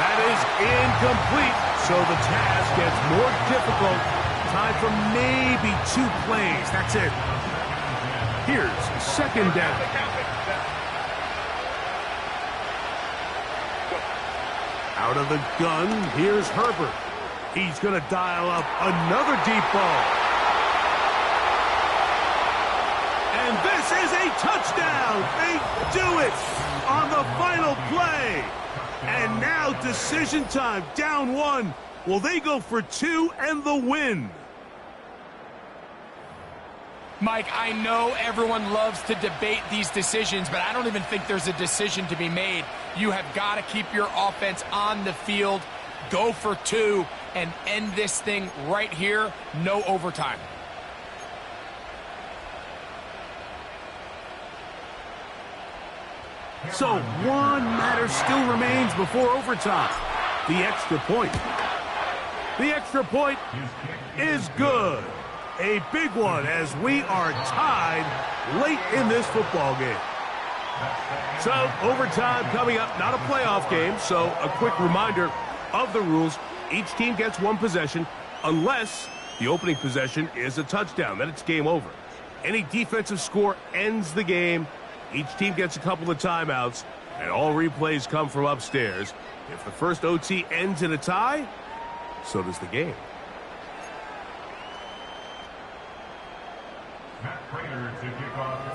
That is incomplete, so the task gets more difficult. Time for maybe 2 plays. That's it. Here's second down. Out of the gun, here's Herbert. He's going to dial up another deep ball. And this is a touchdown. They do it on the final play. And now decision time, down 1. Will they go for 2 and the win?
Mike, I know everyone loves to debate these decisions, but I don't even think there's a decision to be made. You have got to keep your offense on the field, go for 2, and end this thing right here, no overtime.
So one matter still remains before overtime. The extra point. The extra point is good. A big one as we are tied late in this football game. So overtime coming up, not a playoff game, so a quick reminder of the rules. Each team gets one possession unless the opening possession is a touchdown. Then it's game over. Any defensive score ends the game. Each team gets a couple of timeouts, and all replays come from upstairs. If the first OT ends in a tie, so does the game.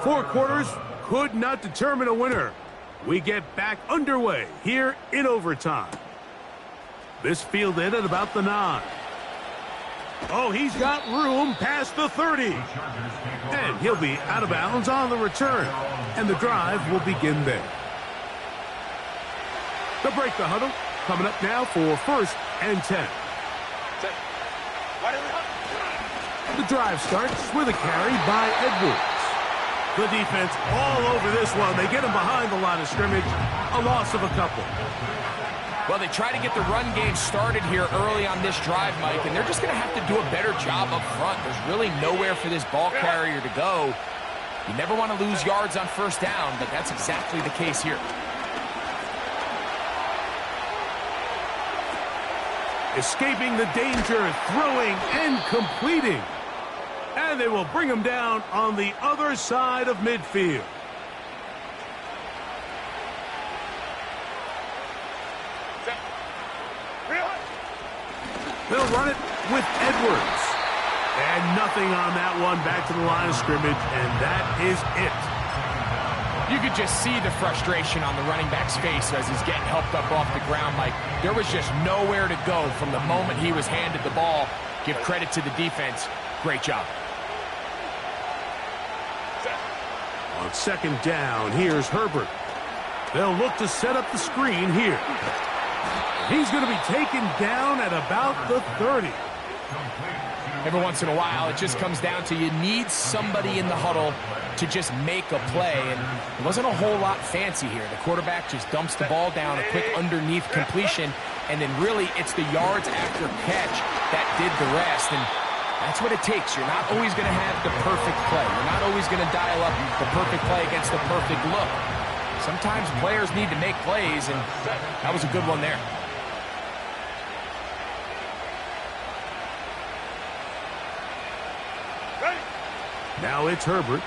4 quarters could not determine a winner. We get back underway here in overtime. This fielded at about the 9. Oh, he's got room past the 30. And he'll be out of bounds on the return. And the drive will begin there. To break the huddle, coming up now for 1st and 10. The drive starts with a carry by Edwards. The defense all over this one. They get him behind the line of scrimmage. A loss of a couple.
Well, they try to get the run game started here early on this drive, Mike, and they're just going to have to do a better job up front. There's really nowhere for this ball carrier to go. You never want to lose yards on 1st down, but that's exactly the case here.
Escaping the danger, throwing and completing. And they will bring him down on the other side of midfield. They'll run it with Edwards. And nothing on that one, back to the line of scrimmage, and that is it.
You could just see the frustration on the running back's face as he's getting helped up off the ground, Mike. There was just nowhere to go from the moment he was handed the ball. Give credit to the defense. Great job.
On 2nd down, here's Herbert. They'll look to set up the screen here. He's going to be taken down at about the 30.
Every once in a while, it just comes down to you need somebody in the huddle to just make a play, and it wasn't a whole lot fancy here. The quarterback just dumps the ball down, a quick underneath completion, and then really it's the yards after catch that did the rest, and that's what it takes. You're not always going to have the perfect play. You're not always going to dial up the perfect play against the perfect look. Sometimes players need to make plays, and that was a good one there.
Now it's Herbert.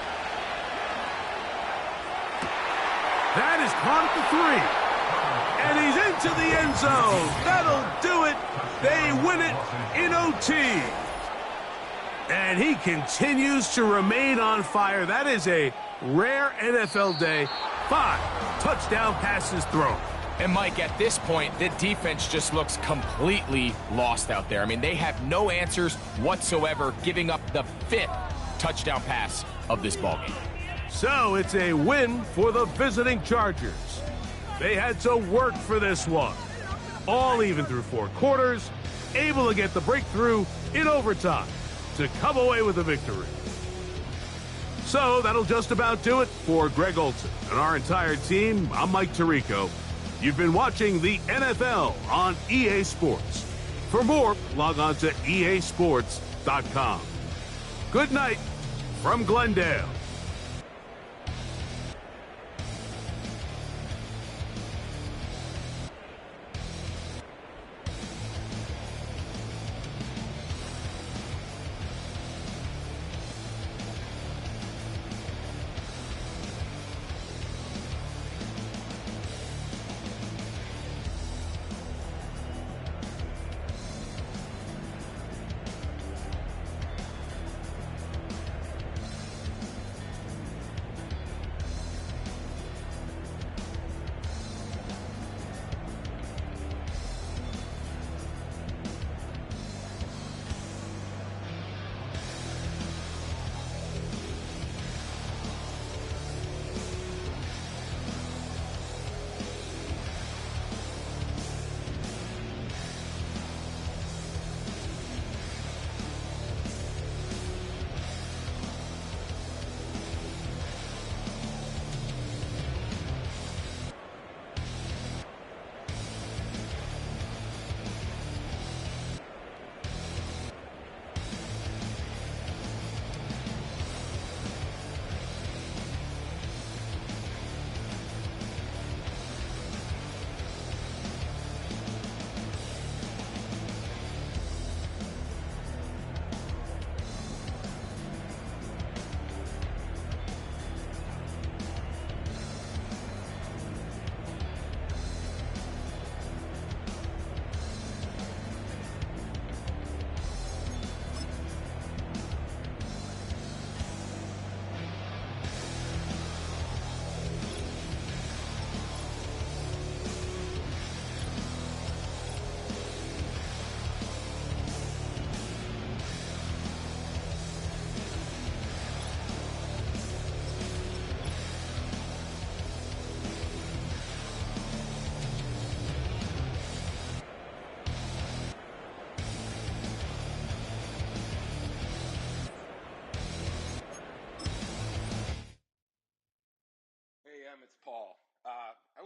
That is caught at the 3. And he's into the end zone. That'll do it. They win it in OT. And he continues to remain on fire. That is a rare NFL day. 5 touchdown passes thrown.
And Mike, at this point, the defense just looks completely lost out there. I mean, they have no answers whatsoever, giving up the 5th touchdown pass of this ballgame.
So it's a win for the visiting Chargers. They had to work for this one. All even through 4 quarters, able to get the breakthrough in overtime to come away with a victory. So that'll just about do it for Greg Olson and our entire team. I'm Mike Tirico. You've been watching the NFL on EA Sports. For more, log on to easports.com. Good night from Glendale.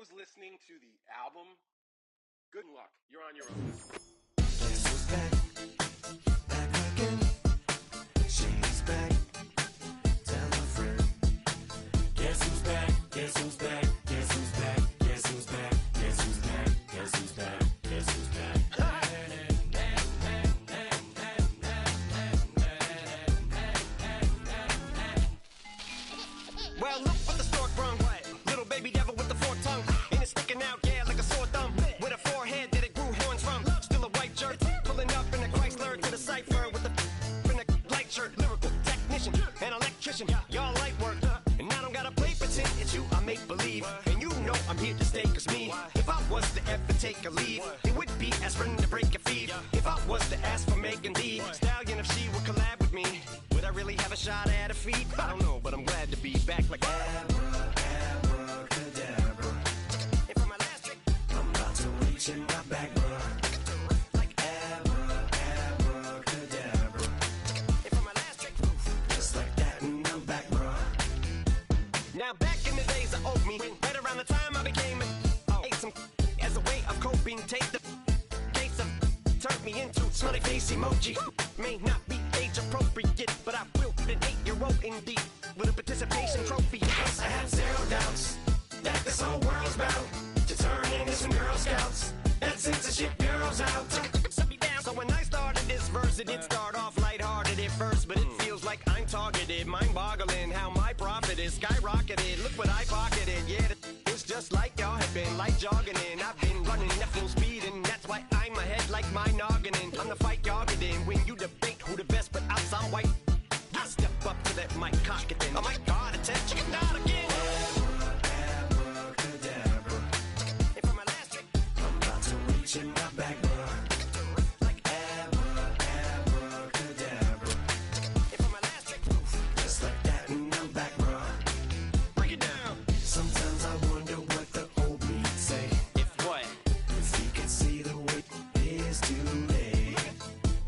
was listening to the album. Good luck. You're on your own.
Guess who's back? Back again. She's back. Tell a friend. Guess who's back? Guess who's back? Guess who's back? Guess who's back? Guess who's back? Guess who's back? Guess who's back?
Well, look what the stork brung. Little baby devil with the forked tongue. And it's sticking out, yeah, like a sore thumb. With a forehead that it grew horns from. Still a white jerk. Pulling up in a Chrysler to the cipher with a in a light shirt. Lyrical technician, an electrician. Y'all light work. And I don't gotta play pretend. It's you, I make believe. And you know I'm here to stay, cause me, if I was to ever take a leave, it would be aspirin to break a fever. If I was to ask for Megan D Stallion, if she would collab with me, would I really have a shot at a feat? I don't know, but I'm glad to be back like abracadabra. And for my last trick, I'm about to reach in my back, bruh. Like abracadabra. And for my last trick, just like that, and I'm back, bruh. Now back in the days of old me, right around the time I became ate some as a way of coping. Take the case of turned me into smiley face emoji. May not be age appropriate, but I will an 8-year-old indeed with a participation trophy. Yes, I have zero doubts that this whole world's bound to turn into some Girl Scouts. That censorship bureau's out. So when I started this verse, it did start off lighthearted at first, but it feels like I'm targeted. Mind-boggling how my profit is skyrocketed. Look what I pocketed. Yeah, it's just like y'all have been like jogging in. I've been running at full speed, and that's why I'm ahead like my noggin. I'm the fight y'all get in when you debate who the best, but I'm some white. I step up to that mic, cock it in. Oh my God, attention, not again. Abracadabra. And for my last trick, I'm about to reach in my back, bruh. Like abracadabra. And for my last trick, just like that, and I'm back, bruh. Break it down. Sometimes I wonder what the old me say. If what? If he could see the way it is today,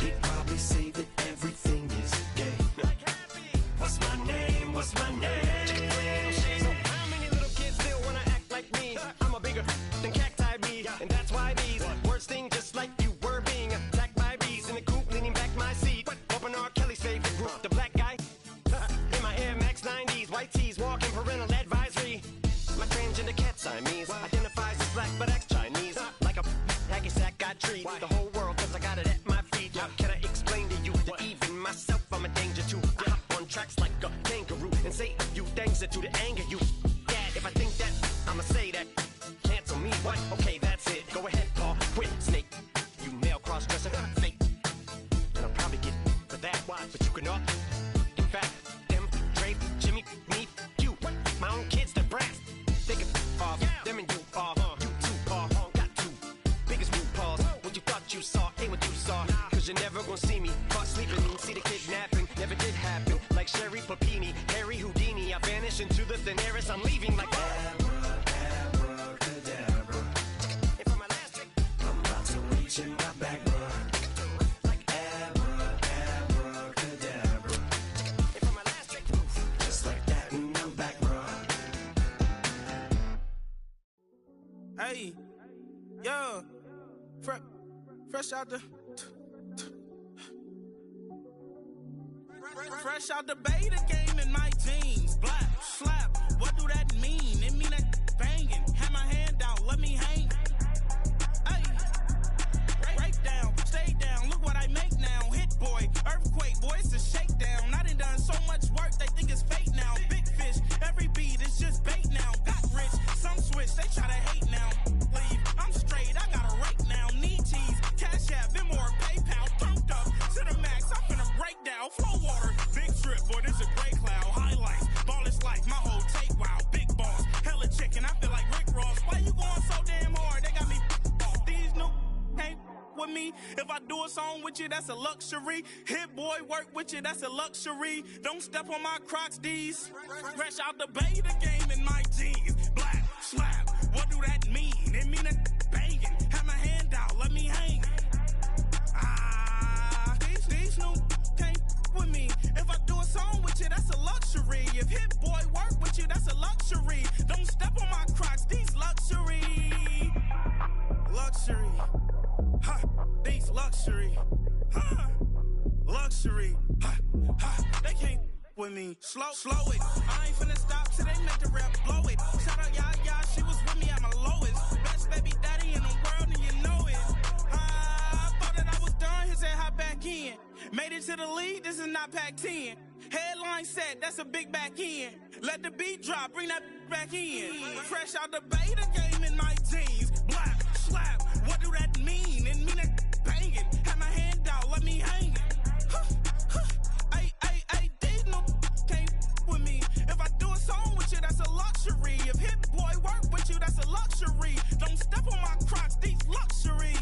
he'd probably say that everything is gay. What's my name? What's my name? So how many little kids still wanna act like me? I'm a bigger than cacti bee, and that's why these words sting just like you were being attacked by bees in the coop, leaning back my seat. Open R. Kelly's favorite group, the black guy. In my Air Max 90s, white tees, walking parental advisory. My transgender cat Siamese identifies as black but acts Chinese. Like a hacky sack I treat the whole world cause I got it at my feet. How can I explain to you that even myself I'm a danger to? I hop on tracks like a kangaroo and say a few things that do to anger you. Dad, if I think that, I'ma say that. Cancel me, what? Okay, that's it. Go ahead, Paul, quit, snake. You male cross-dresser, fake. And I'll probably get for that, but you can all. In fact, them, Dre, Jimmy, me, you, my own kids, the brass. They can off, them and you off. You too, Paul, got two biggest root paws. What you thought you saw ain't what you saw. Cause you're never gonna see me caught sleeping. See the kidnapping, never did happen. Like Sherry Papini, Harry Houdini. I vanish into the thin air as I'm leaving like abracadabra. And for my last trick, I'm about to reach in my back, bruh. Like abracadabra. And for my last trick, just like that, and I'm back, bruh.
Hey, yo, fresh out the fresh out the beta game in my jeans. Black, slap, what do that mean? It mean that banging. Have my hand out, let me hang. Hey, break down, stay down, look what I make now. Hit boy, earthquake, boy, it's a shakedown. I done so much work, they think it's fate now. Big fish, every beat is just bait now. Got rich, some switch, they try to hate now. Leave, I'm straight, I got a rake now. Need cheese, cash app, then more PayPal. Turned up to the max, I'm finna break down. Flow water, big trip, boy, this a gray cloud. Highlights, ball is life, my whole tape, wow. Big boss, hella chicken, I feel like Rick Ross. Why you going so damn hard? They got me off. These new ain't with me. If I do a song with you, that's a luxury. Hit boy, work with you, that's a luxury. Don't step on my Crocs, D's. Fresh out the beta game in my jeans. Black, slap, what do that mean? It mean a banging. Have my hand out, let me hang. These new can't with me. If I do a song with you, that's a luxury. If Hit Boy work with you, that's a luxury. Don't step on my Crocs, these luxury. with me. Slow it. I ain't finna stop till they make the rap blow it. Shout out y'all, she was with me at my lowest. Best baby daddy in the world, and you know it. I thought that I was done, he said hop back in. Made it to the league, this is not Pac-10. Headline set, that's a big back end. Let the beat drop, bring that back in. Fresh out the beta game in my jeans. Black, slap, what do that mean? It mean that banging. Have my hand out, let me hang it. These no can't with me. If I do a song with you, that's a luxury. If Hit Boy work with you, that's a luxury. Don't step on my Crocs, these luxury.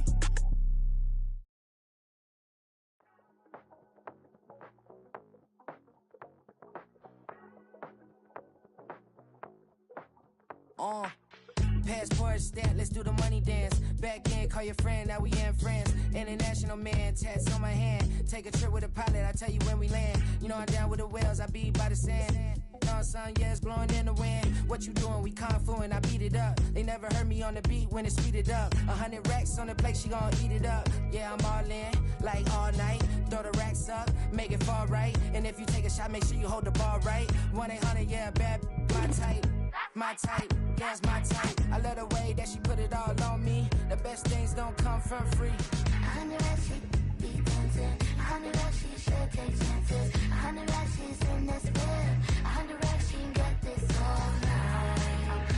Passport stamp, let's do the money dance. Back in, call your friend, now we in France. International man, tats on my hand. Take a trip with a pilot, I tell you when we land. You know I'm down with the whales, I be by the sand. On sun, yeah, it's blowing in the wind. What you doing? We kung fu and I beat it up. They never heard me on the beat when it's speeded up. 100 racks on the plate, she gon' eat it up. Yeah, I'm all in, like all night. Throw the racks up, make it fall right. And if you take a shot, make sure you hold the ball right. 1-800, yeah, bad, my type. My type, yeah, it's my type. I love the way that she put it all on me. The best things don't come from free.
100 racks, she be dancing. 100 racks, she should take chances. 100 racks, she's in this bed. 100 racks, she can get this all night.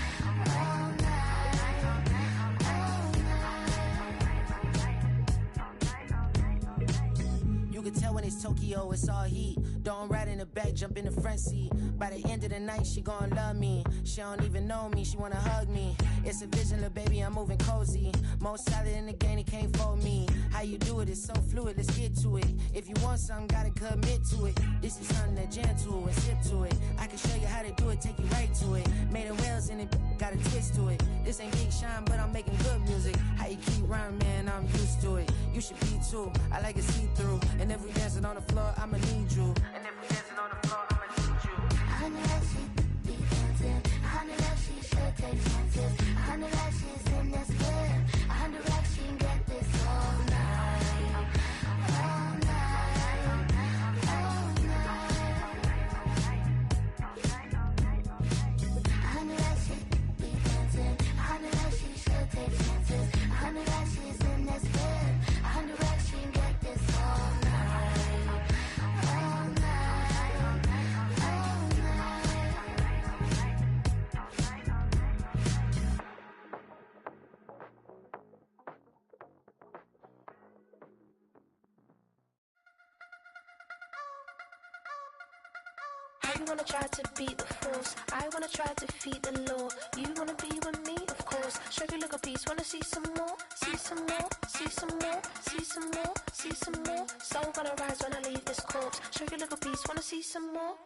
All night. All night.
You can tell when it's Tokyo, it's all heat. Don't ride in the back, jump in the front seat. By the end of the night, she gon' love me. She don't even know me, she wanna hug me. It's a vision, little baby, I'm moving cozy. Most solid in the game, it can't fold me. How you do it, it's so fluid, let's get to it. If you want something, gotta commit to it. This is something that gentle and sip to it. I can show you how to do it, take you right to it. Made of whales and it got a twist to it. This ain't Big Shine, but I'm making good music. How you keep rhyming, man, I'm used to it. You should be too, I like it see-through. And if we dancing on the floor, I'ma need you. And if we dancing on the floor, I'ma need you.
100 racks, she be dancing. 100 racks, she should take chances. 100 racks, she's in this bed. 100 racks, she can get this all night. All night. All night. 100 racks, she be dancing. 100 racks, she should take chances. 100 racks, she's in this bed. 100 racks, she can get this all night. All night.
You wanna try to beat the force, I wanna try to defeat the law. You wanna be with me, of course. Show you look a piece, wanna see some more, see some more, see some more, see some more, see some more. Soul gonna rise when I leave this corpse. Show you look a piece, wanna see some more.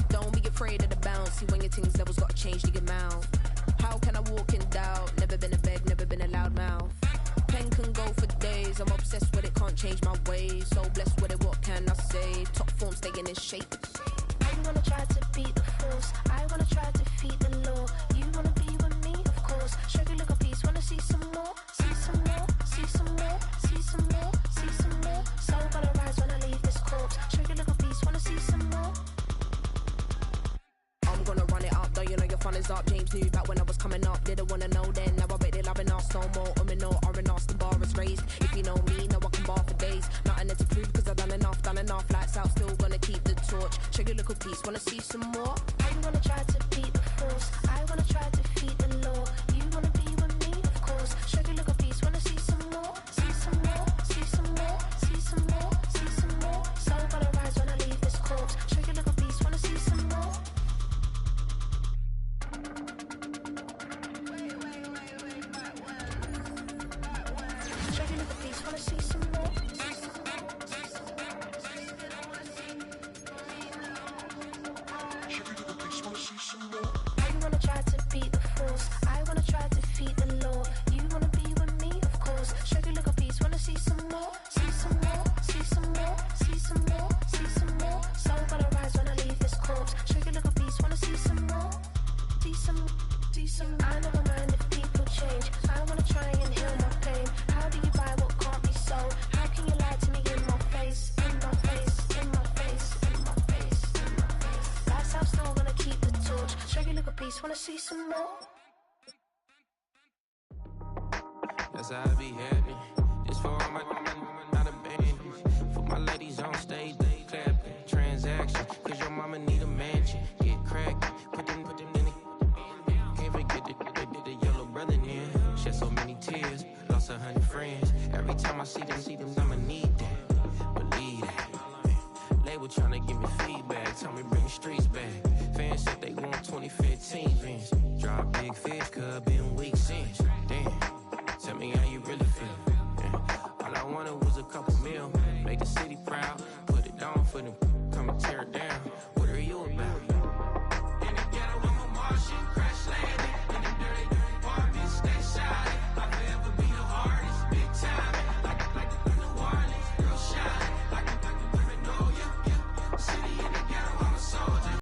Don't be afraid of the bounce. See when your things levels gotta change to your mouth. How can I walk in doubt? Never been a beg, never been a loud mouth. Pen can go for days. I'm obsessed with it, can't change my ways. So blessed with it, what can I say? Top form staying in shape.
You wanna try to beat the force, I wanna try to defeat the law. You wanna be with me, of course. Show you look a piece, wanna see some more, see some more, see some more, see some more, see some more. Soul gonna rise when I leave this corpse. Show you look a piece, wanna see some more.
I'm gonna run it up, though you know your fun is up. James knew back when I was coming up, didn't wanna know then. Now I bet they're loving us no more. No R&R, the bar is raised. If you know me, now I can bar for days. Nothing there to prove, cause I've done enough. Lights out, still gonna keep the torch. Show your little piece, wanna see some more?
You wanna try to beat the force, I wanna try to defeat the law. You wanna be with me, of course. Show your little piece, wanna see some more, see some more, see some more, see some more, see some more. Soul gonna rise when I leave this corpse. Show your little piece, wanna see some more. Show your little piece, wanna see some more. You wanna try to beat the force, I wanna try to defeat the law. You wanna be with me, of course. Show you look a piece, wanna see some more, see some more, see some more, see some more, see some more. Soul gonna rise when I leave this corpse. Show you look a piece, wanna see some more, see some, see some. I never mind if people change. I wanna try and heal my pain. How do you buy what can't be sold? How can you lie to me in my face, in my face, in my face? feast, wanna see some more.
That's how I be happy. This for all my not abandoned. For my ladies on stage, they clapping. Transaction, cause your mama need a mansion. Get crackin', put them in the. Can't forget the yellow brother near. Shed so many tears, lost 100 friends. Every time I see them, I'ma need that. Believe that. Label tryna give me feedback, tell me bring the streets back. Fans said they want 2015 Vince. Drop big fish, cuz been weak since.